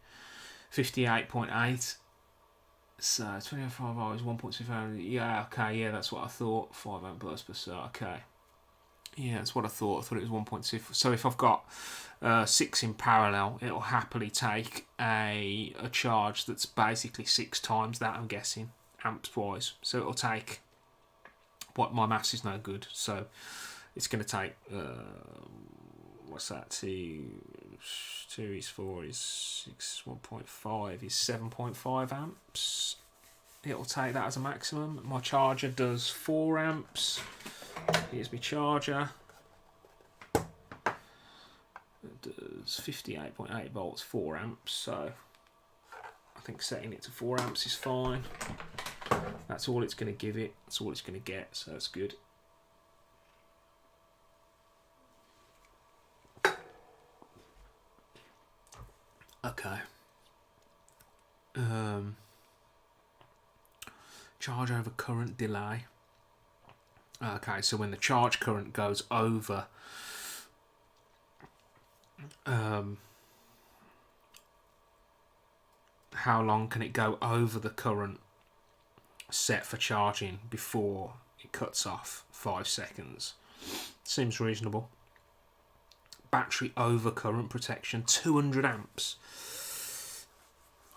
S1: 58.8. So 25 hours, 1.25. Yeah, okay, yeah, that's what I thought. 5 amp burst per cell. Okay, yeah, that's what I thought. I thought it was 1.2. So if I've got 6 in parallel, it'll happily take a charge that's basically 6 times that. I'm guessing amps wise. So it'll take what my maths is no good. So it's going to take what's that? 2 is 4 is 6. 1.5 is 7.5 amps. It'll take that as a maximum. My charger does 4 amps. Here's my charger. It does 58.8 volts, 4 amps. So I think setting it to 4 amps is fine. That's all it's going to give it. That's all it's going to get. So that's good. Okay. Charge over current delay. Okay, so when the charge current goes over how long can it go over the current set for charging before it cuts off? 5 seconds. Seems reasonable. Battery over current protection 200 amps.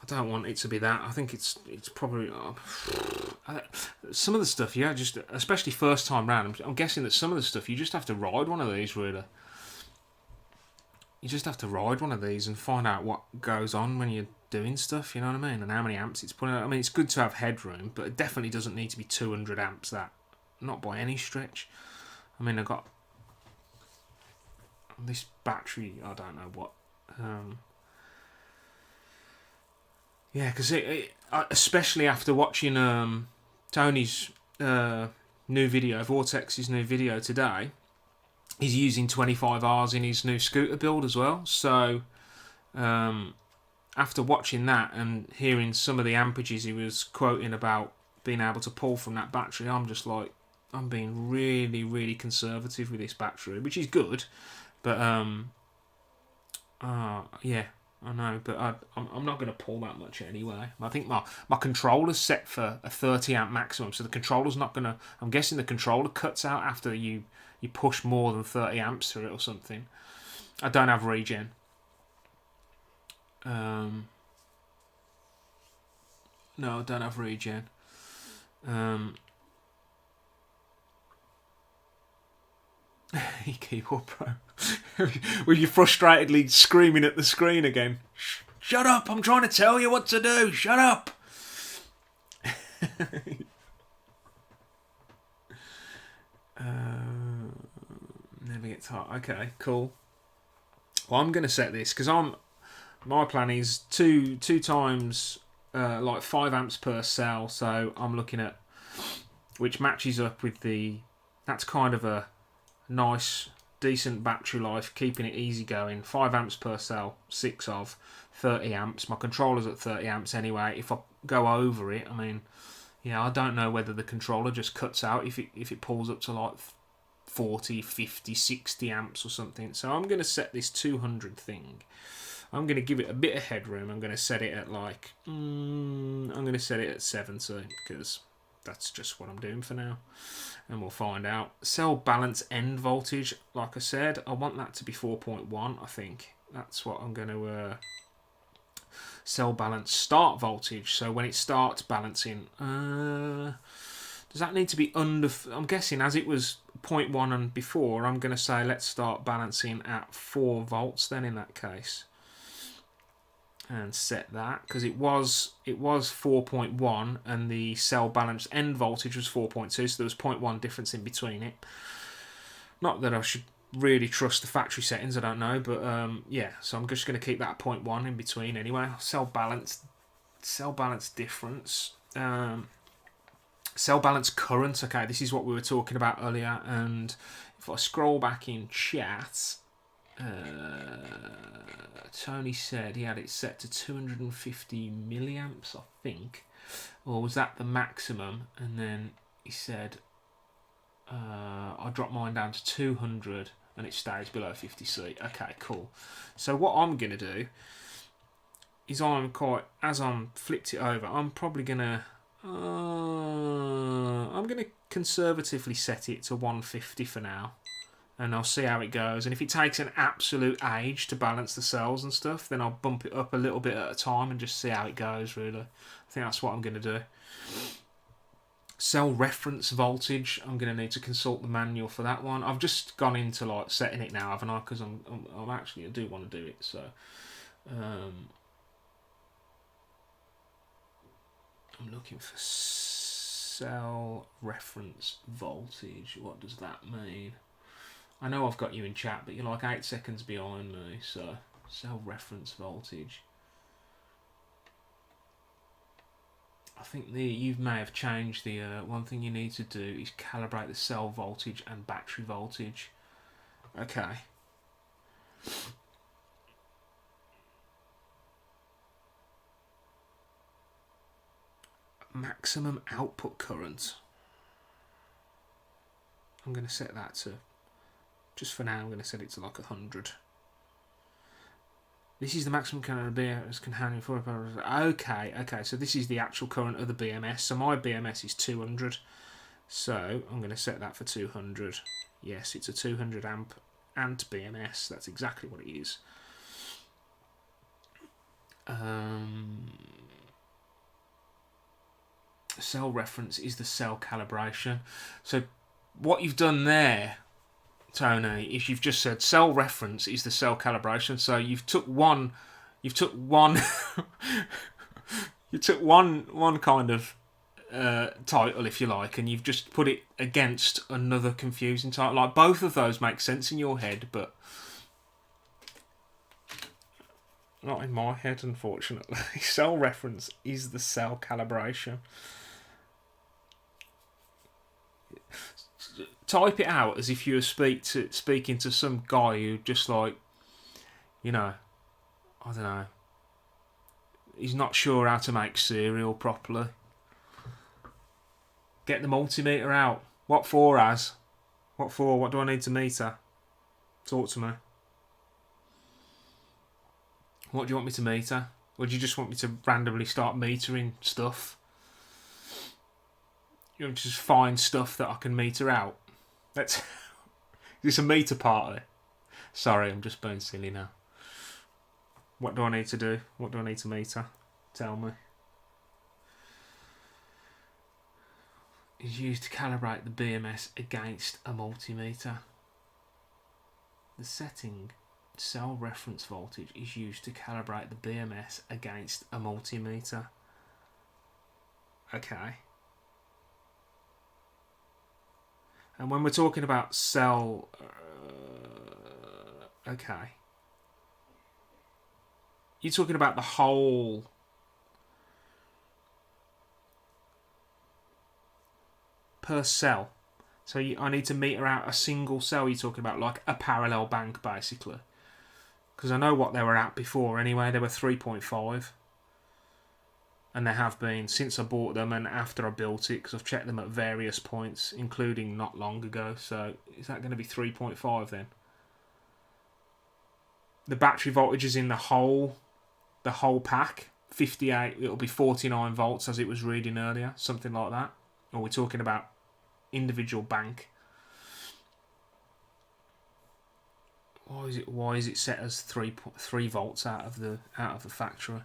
S1: I don't want it to be that. I think it's probably some of the stuff, yeah, just especially first time round. I'm guessing that some of the stuff you just have to ride one of these really. you just have to ride one of these and find out what goes on when you're doing stuff, you know what I mean? And how many amps it's putting out. I mean, it's good to have headroom, but it definitely doesn't need to be 200 amps, that. Not by any stretch. I mean, I got this battery, I don't know what. Yeah, because especially after watching Tony's new video, Vortecks' new video today, he's using 25 Rs in his new scooter build as well. So after watching that and hearing some of the amperages he was quoting about being able to pull from that battery, I'm just like, I'm being really, really conservative with this battery, which is good. But yeah, I know, but I'm not going to pull that much anyway. I think my controller's set for a 30 amp maximum, so the controller's not going to... I'm guessing the controller cuts out after you push more than 30 amps through it or something. I don't have regen. No, I don't have regen. You keep up, bro. Were you frustratedly screaming at the screen again? Shut up! I'm trying to tell you what to do. Shut up! Never gets hot. Okay, cool. Well, I'm going to set this because my plan is two times like 5 amps per cell. So I'm looking at, which matches up with the. That's kind of a nice, decent battery life, keeping it easy going. 5 amps per cell, 6 of 30 amps. My controller's at 30 amps anyway. If I go over it, I mean, yeah, I don't know whether the controller just cuts out if it pulls up to like 40, 50, 60 amps or something. So I'm going to set this 200 thing. I'm going to give it a bit of headroom. I'm going to set it at like, I'm going to set it at 70 because that's just what I'm doing for now. And we'll find out. Cell balance end voltage, like I said, I want that to be 4.1, I think. That's what I'm going to... cell balance start voltage, so when it starts balancing... does that need to be under... I'm guessing as it was 0.1 and before, I'm going to say let's start balancing at 4 volts then in that case. And set that, because it was 4.1 and the cell balance end voltage was 4.2, so there was 0.1 difference in between it. Not that I should really trust the factory settings, I don't know, but yeah, so I'm just going to keep that 0.1 in between anyway. Cell balance difference, cell balance current. Okay, this is what we were talking about earlier, and if I scroll back in chat, Tony said he had it set to 250 milliamps, I think, or was that the maximum? And then he said I dropped mine down to 200 and it stays below 50C. Okay, cool. So what I'm gonna do is as I'm flipped it over, I'm probably gonna conservatively set it to 150 for now. And I'll see how it goes. And if it takes an absolute age to balance the cells and stuff, then I'll bump it up a little bit at a time and just see how it goes, really. I think that's what I'm going to do. Cell reference voltage. I'm going to need to consult the manual for that one. I've just gone into like setting it now, haven't I? Because I do want to do it. So I'm looking for cell reference voltage. What does that mean? I know I've got you in chat, but you're like 8 seconds behind me, so cell reference voltage. I think you may have changed the one thing you need to do is calibrate the cell voltage and battery voltage. Okay. Maximum output current. I'm going to set that to... Just for now, I'm going to set it to like 100. This is the maximum current of the BMS can handle 4 hours. Okay, so this is the actual current of the BMS. So my BMS is 200. So I'm going to set that for 200. Yes, it's a 200 amp Ant BMS. That's exactly what it is. Cell reference is the cell calibration. So what you've done there, Tony, is you've just said cell reference is the cell calibration. So you took one, you took one kind of title, if you like, and you've just put it against another confusing title. Like, both of those make sense in your head, but not in my head, unfortunately. Cell reference is the cell calibration. Type it out as if you were speaking to some guy who just, like, you know, I don't know, he's not sure how to make cereal properly. Get the multimeter out. What for, Az? What for? What do I need to meter? Talk to me. What do you want me to meter? Or do you just want me to randomly start metering stuff? You want to just find stuff that I can meter out? Is this a meter party? Sorry, I'm just being silly now. What do I need to do? What do I need to meter? Tell me. Is used to calibrate the BMS against a multimeter. The setting cell reference voltage is used to calibrate the BMS against a multimeter. Okay. And when we're talking about cell... okay. You're talking about the whole... per cell. So I need to meter out a single cell. You're talking about like a parallel bank, basically. Because I know what they were at before anyway. They were 3.5. And they have been since I bought them and after I built it, because I've checked them at various points, including not long ago. So is that going to be 3.5 then? The battery voltage is in the whole pack. 58, it'll be 49 volts as it was reading earlier, something like that. Or we're talking about individual bank. Why is it set as 3 volts out of the factory?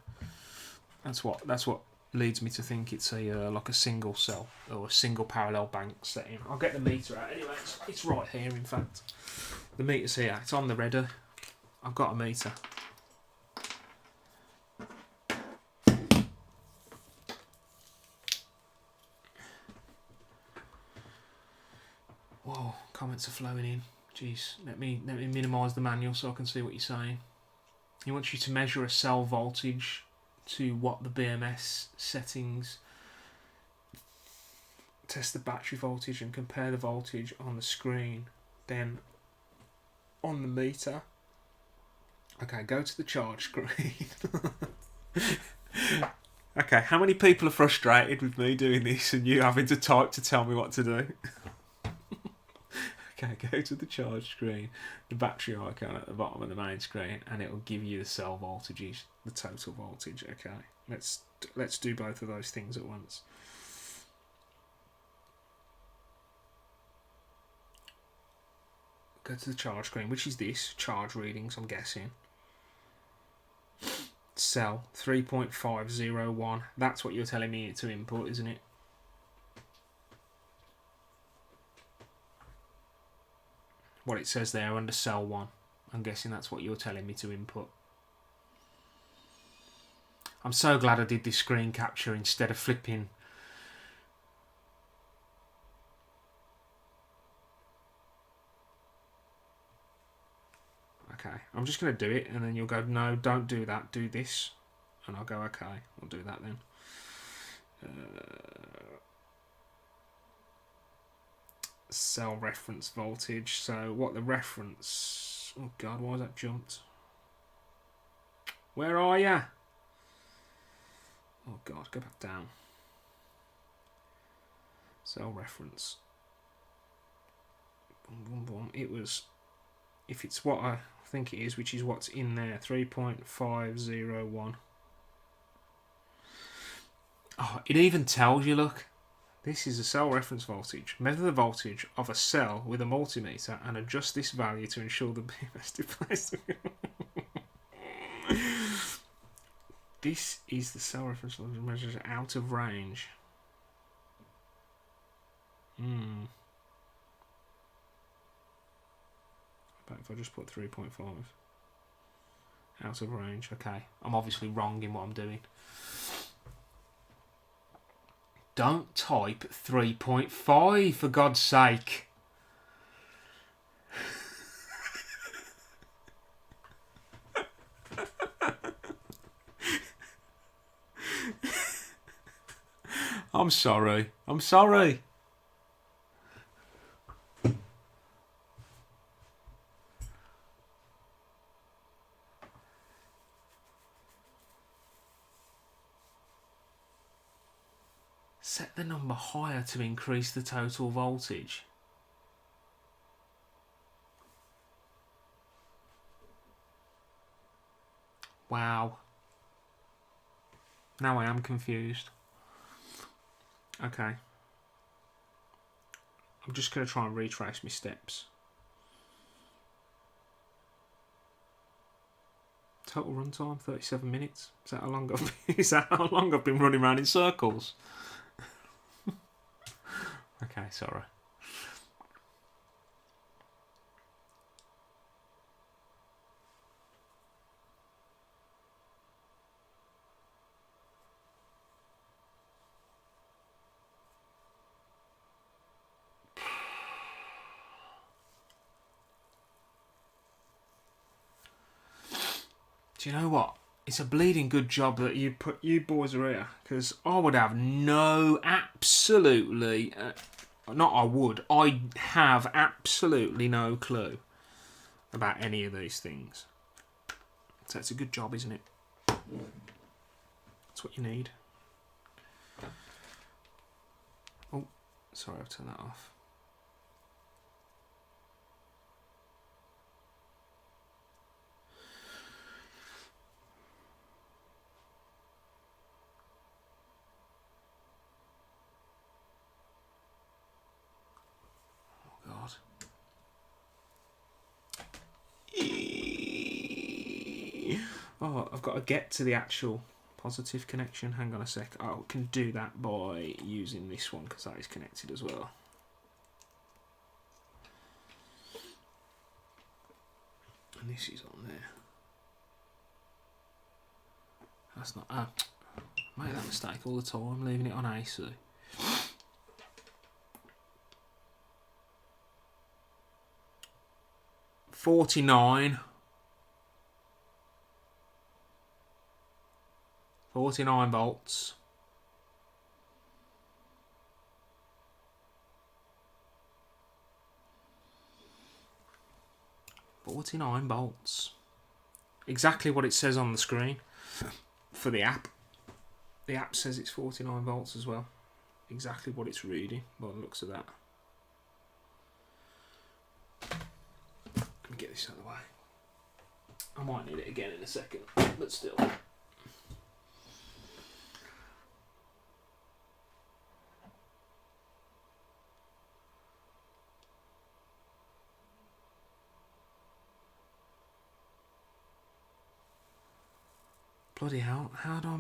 S1: That's what leads me to think it's a like a single cell or a single parallel bank setting. I'll get the meter out anyway. It's right here, in fact. The meter's here. It's on the ready. I've got a meter. Whoa, comments are flowing in. Jeez, let me minimise the manual so I can see what you're saying. He wants you to measure a cell voltage to what the BMS settings. Test the battery voltage and compare the voltage on the screen, then on the meter. Okay, go to the charge screen. Okay, how many people are frustrated with me doing this and you having to type to tell me what to do? Okay, go to the charge screen, the battery icon at the bottom of the main screen, and it will give you the cell voltages, the total voltage. Okay, let's do both of those things at once. Go to the charge screen, which is this, charge readings, I'm guessing. Cell 3.501, that's what you're telling me to input, isn't it? What it says there under cell 1. I'm guessing that's what you're telling me to input. I'm so glad I did this screen capture instead of flipping. Okay, I'm just going to do it and then you'll go, no, don't do that, do this. And I'll go, okay, we'll do that then. Cell reference voltage. So what the reference... Oh God, why has that jumped? Where are ya? Oh God, go back down. Cell reference. Boom, boom, boom. It was... If it's what I think it is, which is what's in there, 3.501. Oh, it even tells you, look. This is a cell reference voltage. Measure the voltage of a cell with a multimeter and adjust this value to ensure the BMS displays. This is the cell reference voltage measured out of range. But if I just put 3.5 out of range, okay. I'm obviously wrong in what I'm doing. Don't type 3.5 for God's sake. I'm sorry. I'm sorry. Set the number higher to increase the total voltage. Wow. Now I am confused. Okay. I'm just going to try and retrace my steps. Total runtime, 37 minutes. Is that how long I've been running around in circles? Okay, sorry. Do you know what? It's a bleeding good job that you boys are here, because I would have absolutely, I have absolutely no clue about any of these things. So it's a good job, isn't it? That's what you need. Oh, sorry, I've turned that off. Oh, I've got to get to the actual positive connection. Hang on a sec. I can do that by using this one because that is connected as well. And this is on there. That's not... I make that mistake all the time, leaving it on AC. $49 volts. $49 volts. Exactly what it says on the screen for the app. The app says it's 49 volts as well. Exactly what it's reading by the looks of that. Let me get this out of the way. I might need it again in a second, but still. Bloody hell, how do I...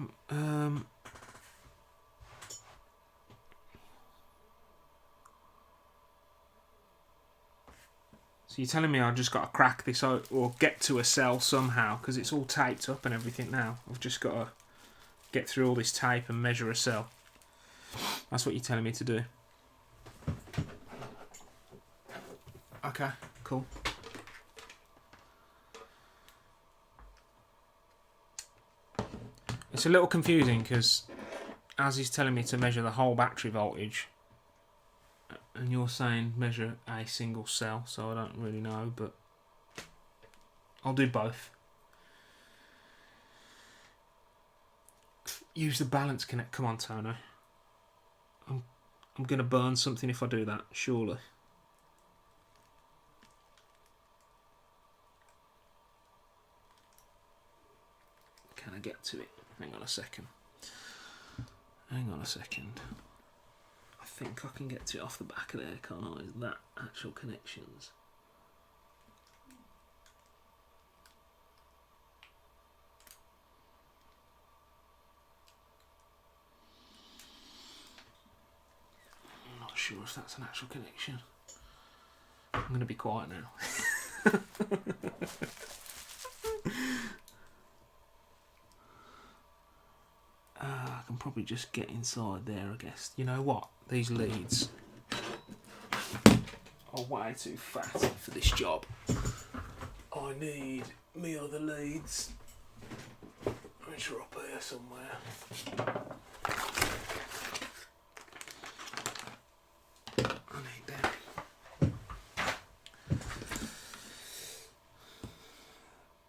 S1: So you're telling me I've just got to crack this out or get to a cell somehow, because it's all taped up and everything now. I've just got to get through all this tape and measure a cell. That's what you're telling me to do. Okay, cool. It's a little confusing because as he's telling me to measure the whole battery voltage, and you're saying measure a single cell, so I don't really know, but I'll do both. Use the balance connect. Come on, Tony. I'm going to burn something if I do that, surely. Can I get to it? Hang on a second. Hang on a second. I think I can get to it off the back of there, can't I? Is that actual connections? I'm not sure if that's an actual connection. I'm going to be quiet now. I can probably just get inside there, I guess. You know what? These leads are way too fat for this job. I need me other leads, which are up here somewhere. I need them.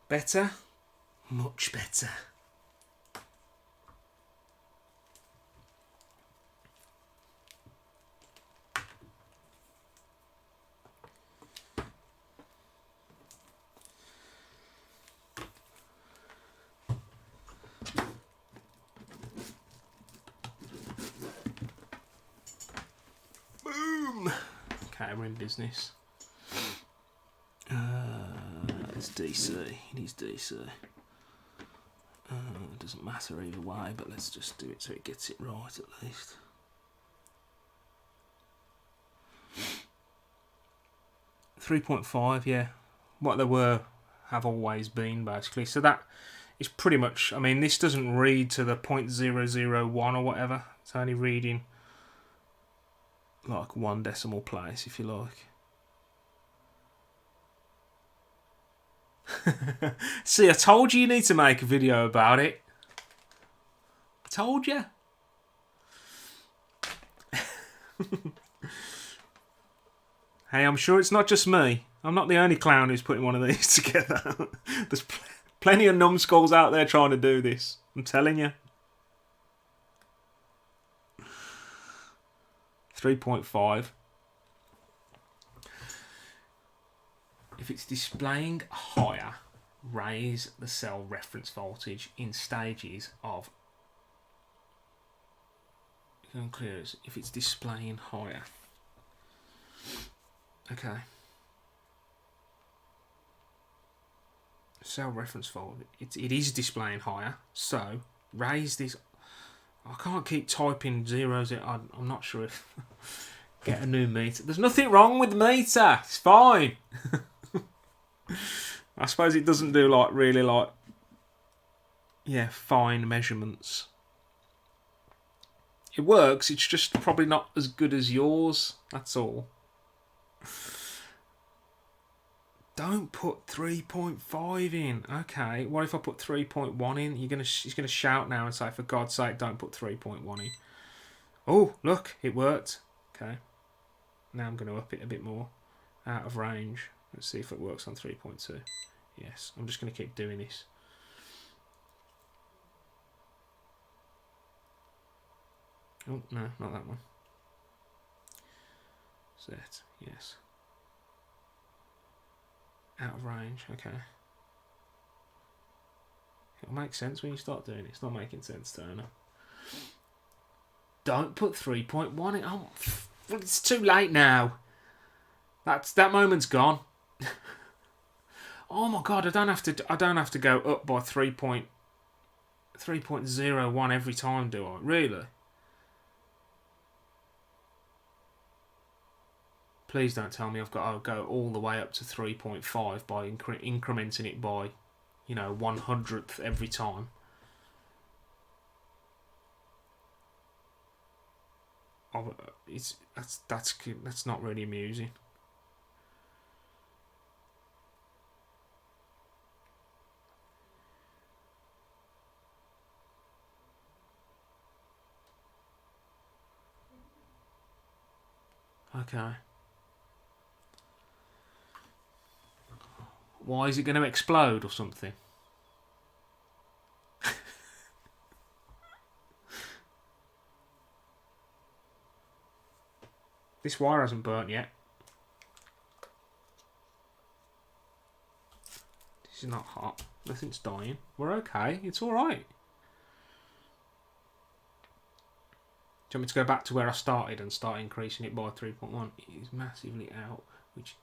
S1: Better? Much better. Boom! Okay, we're in business. It's DC. It is DC. It doesn't matter either way, but let's just do it so it gets it right at least. .5, yeah. What they were have always been, basically. So that is pretty much... I mean, this doesn't read to the .001 or whatever. It's only reading like 1 decimal place, if you like. See, I told you need to make a video about it. I told you. Hey, I'm sure it's not just me. I'm not the only clown who's putting one of these together. There's plenty of numbskulls out there trying to do this. I'm telling you. 3.5. If it's displaying higher, raise the cell reference voltage in stages of... If it's displaying higher. Okay. Cell reference voltage. It is displaying higher, so raise this... I can't keep typing zeros. I'm not sure if... Get a new meter. There's nothing wrong with the meter. It's fine. I suppose it doesn't do like really like... Yeah, fine measurements. It works, it's just probably not as good as yours. That's all. Don't put 3.5 in. Okay, what if I put 3.1 in? He's gonna shout now and say, for God's sake, don't put 3.1 in. Oh, look, it worked. Okay. Now I'm going to up it a bit more. Out of range. Let's see if it works on 3.2. Yes, I'm just going to keep doing this. Oh, no, not that one. Set, yes. Out of range, okay. It'll make sense when you start doing it. It's not making sense, Turner. Don't put 3.1 in. Oh, it's too late now. That moment's gone. Oh my God, I don't have to go up by 3.01 every time, do I? Really? Please don't tell me I've got to go all the way up to 3.5 by incrementing it by, 1/100th every time. Oh, that's not really amusing. Okay. Why is it going to explode or something? This wire hasn't burnt yet. This is not hot. Nothing's dying. We're okay. It's alright. Do you want me to go back to where I started and start increasing it by 3.1? It is massively out, which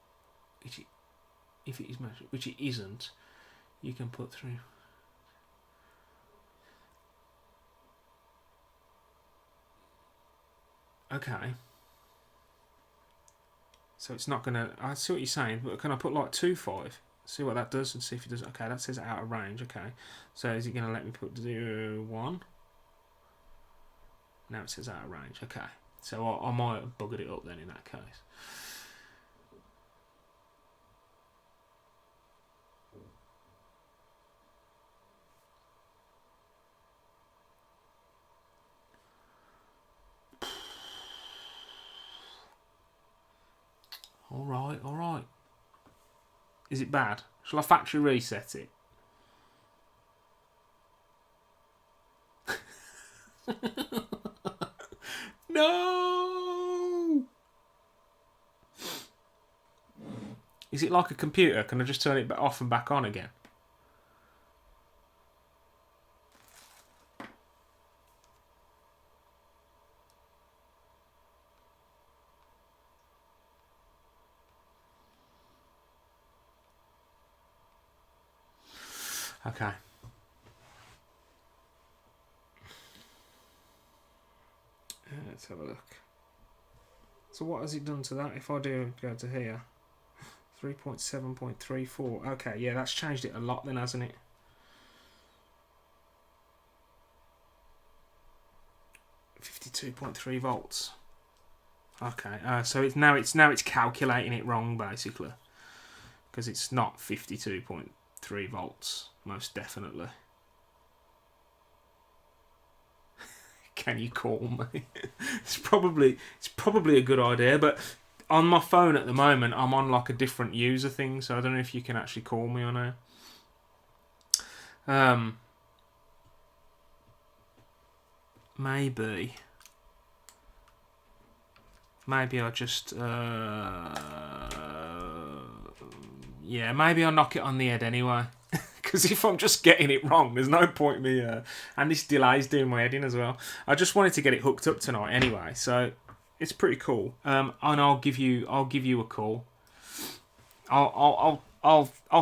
S1: if it is massive, which it isn't, you can put through. Okay. So it's not gonna. I see what you're saying, but can I put like 2.5? See what that does and see if it does. Okay, that says out of range. Okay, so is it gonna let me put 1? Now it says out of range. Okay, so I might have buggered it up then in that case. All right. Is it bad? Shall I factory reset it? No! Is it like a computer? Can I just turn it off and back on again? Okay. Let's have a look. So what has it done to that? If I do go to here, 3.7.34. Okay, yeah, that's changed it a lot then, hasn't it? .3 volts. Okay, so it's now calculating it wrong basically, because it's not 52.3 volts, most definitely. Can you call me? It's probably a good idea, but on my phone at the moment, I'm on like a different user thing, so I don't know if you can actually call me on there. Maybe I just yeah, maybe I'll knock it on the head anyway. Because if I'm just getting it wrong, there's no point me. And this delay's doing my head in as well. I just wanted to get it hooked up tonight anyway, so it's pretty cool. And I'll give you a call. I'll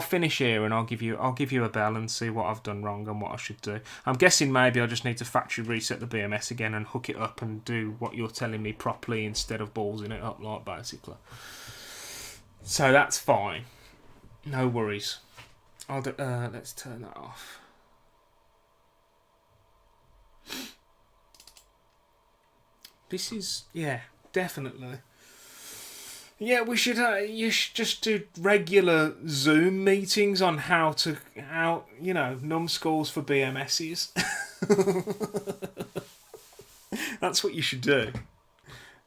S1: finish here and I'll give you a bell and see what I've done wrong and what I should do. I'm guessing maybe I just need to factory reset the BMS again and hook it up and do what you're telling me properly instead of ballsing it up, like, basically. So that's fine. No worries. Let's turn that off. This is, yeah, definitely. Yeah, we should. You should just do regular Zoom meetings on how numbskulls for BMSs. That's what you should do.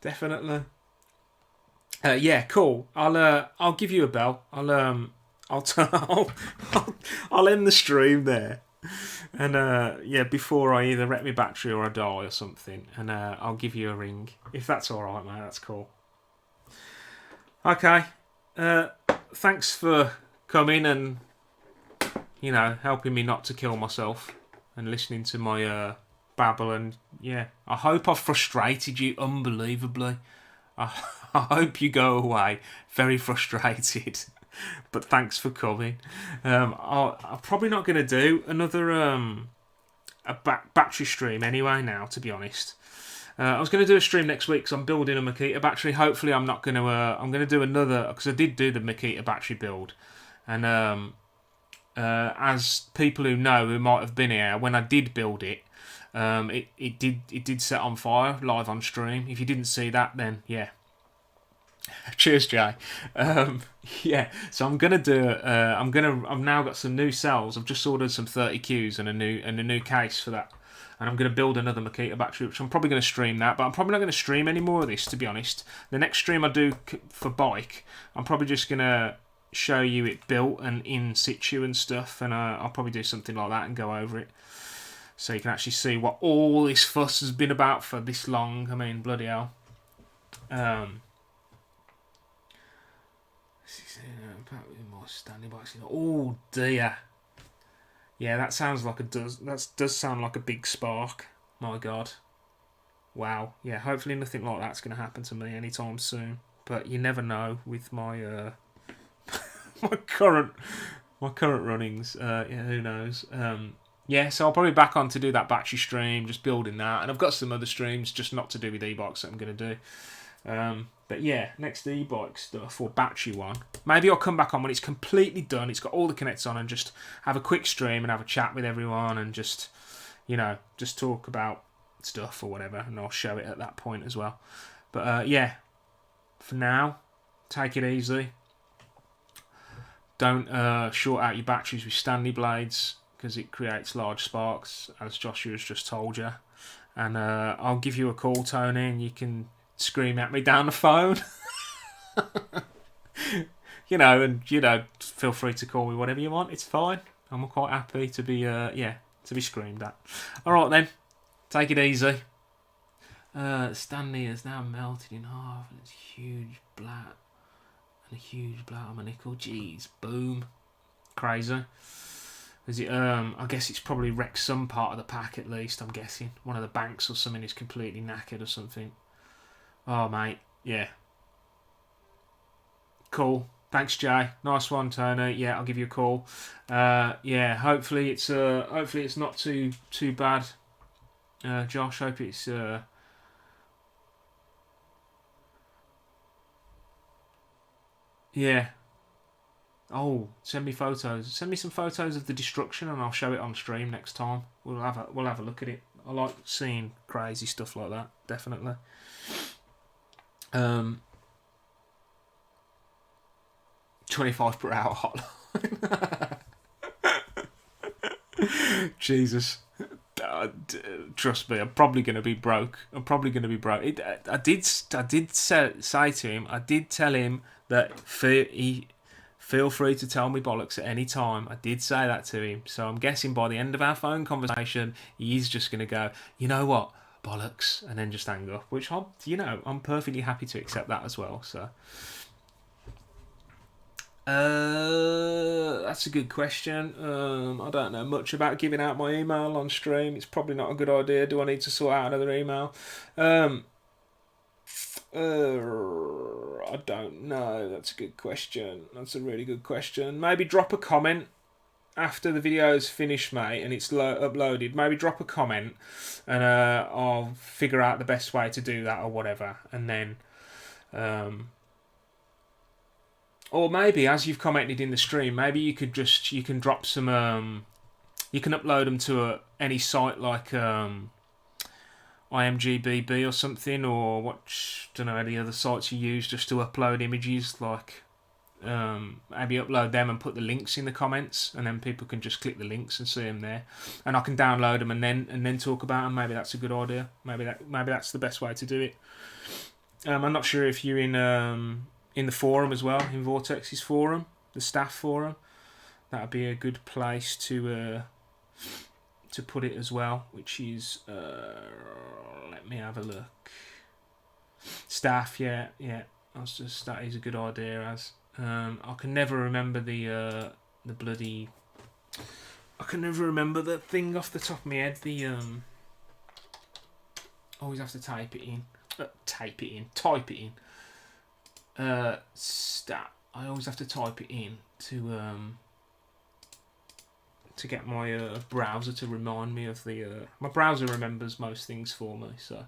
S1: Definitely. Yeah, cool. I'll give you a bell. I'll end the stream there, and yeah, before I either wreck my battery or I die or something, and I'll give you a ring if that's all right, mate. That's cool. Okay, thanks for coming and helping me not to kill myself and listening to my babble, and yeah, I hope I've frustrated you unbelievably. I hope you go away very frustrated. But thanks for coming. I'm probably not going to do another battery stream anyway now, to be honest. I was going to do a stream next week because I'm building a Makita battery. Hopefully I'm not going to... I'm going to do another, because I did do the Makita battery build. And as people who know, who might have been here, when I did build it, it did set on fire live on stream. If you didn't see that, then yeah. Cheers, Jay. Yeah, so I'm gonna do. I've now got some new cells. I've just ordered some 30Qs and a new case for that, and I'm gonna build another Makita battery, which I'm probably gonna stream that. But I'm probably not gonna stream any more of this, to be honest. The next stream I do for bike, I'm probably just gonna show you it built and in situ and stuff, and I'll probably do something like that and go over it, so you can actually see what all this fuss has been about for this long. I mean, bloody hell. Oh dear. Yeah, that sounds like that does sound like a big spark. My God. Wow. Yeah, hopefully nothing like that's going to happen to me anytime soon. But you never know with my my current runnings. Yeah, who knows. Yeah, so I'll probably back on to do that battery stream, just building that, and I've got some other streams just not to do with e-bikes that I'm going to do. But yeah, next e-bike stuff or battery one. Maybe I'll come back on when it's completely done. It's got all the connects on, and just have a quick stream and have a chat with everyone and just, just talk about stuff or whatever. And I'll show it at that point as well. But yeah, for now, take it easy. Don't short out your batteries with Stanley blades because it creates large sparks, as Joshua's just told you. And I'll give you a call, Tony, and you can scream at me down the phone. Feel free to call me whatever you want. It's fine. I'm quite happy to be screamed at. All right then, take it easy. Stanley is now melted in half, and it's huge blat and a huge blat on my nickel. Jeez, boom, crazy. Is it? I guess it's probably wrecked some part of the pack at least. I'm guessing one of the banks or something is completely knackered or something. Oh, mate, yeah. Cool. Thanks, Jay. Nice one, Tony. Yeah, I'll give you a call. Yeah, hopefully it's not too bad. Josh, hope it's yeah. Oh, send me photos. Send me some photos of the destruction, and I'll show it on stream next time. We'll have a look at it. I like seeing crazy stuff like that. Definitely. 25 per hour hotline. Jesus. Trust me, I'm probably going to be broke. I did say to him, I did tell him that feel free to tell me bollocks at any time. I did say that to him. So I'm guessing by the end of our phone conversation, he's just going to go, you know what, bollocks, and then just hang up, which I'm perfectly happy to accept that as well. So that's a good question. I don't know much about giving out my email on stream. It's probably not a good idea. Do I need to sort out another email? I don't know. That's a good question. That's a really good question. Maybe drop a comment after the video's finished, mate, and it's uploaded. Maybe drop a comment, and I'll figure out the best way to do that or whatever. And then, or maybe as you've commented in the stream, maybe you can drop some. You can upload them to any site like IMGBB or something, or any other sites you use just to upload images, like maybe upload them and put the links in the comments, and then people can just click the links and see them there, and I can download them and then talk about them. Maybe that's a good idea. Maybe that's the best way to do it. I'm not sure if you're in the forum as well, in Vortex's forum, the staff forum. That'd be a good place to put it as well, which is let me have a look. Staff, yeah. That is a good idea. As I can never remember the bloody. I can never remember the thing off the top of my head. The always have to type it in. Type it in. Stat. I always have to type it in to get my browser to remind me of the. My browser remembers most things for me, so.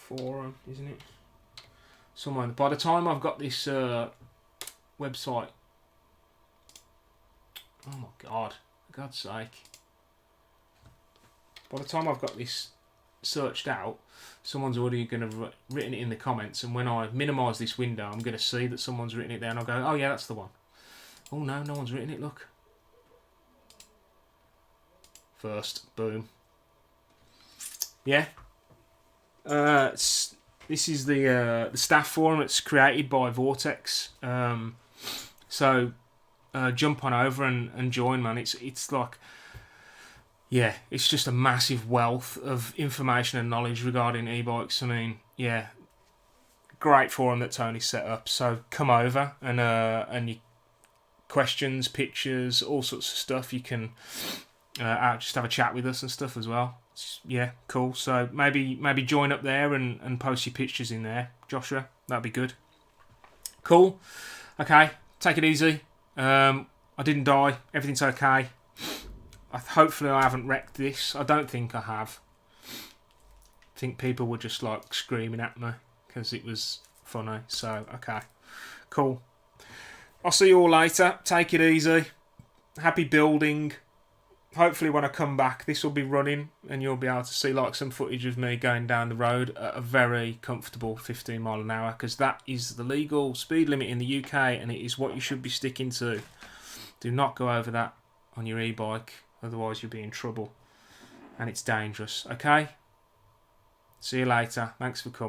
S1: /forum, isn't it? Somewhere. By the time I've got this website. Oh my god! For God's sake! By the time I've got this searched out, someone's already going to have written it in the comments, and when I minimise this window, I'm going to see that someone's written it there, and I'll go, oh yeah, that's the one. Oh no one's written it, look. First, boom. Yeah. This is the staff forum that's created by Vortecks. So jump on over and join, man. It's like, yeah, it's just a massive wealth of information and knowledge regarding e-bikes. I mean, yeah, great forum that Tony set up. So come over and you questions, pictures, all sorts of stuff. You can just have a chat with us and stuff as well. Yeah, cool. So maybe join up there and post your pictures in there, Joshua. That'd be good. Cool. Okay, take it easy. I didn't die. Everything's okay. Hopefully I haven't wrecked this. I don't think I have. think people were just like screaming at me because it was funny. So, okay, cool. I'll see you all later. Take it easy. Happy building. Hopefully when I come back, this will be running and you'll be able to see like some footage of me going down the road at a very comfortable 15 mile an hour, because that is the legal speed limit in the UK and it is what you should be sticking to. Do not go over that on your e-bike, otherwise you'll be in trouble and it's dangerous. Okay? See you later. Thanks for coming.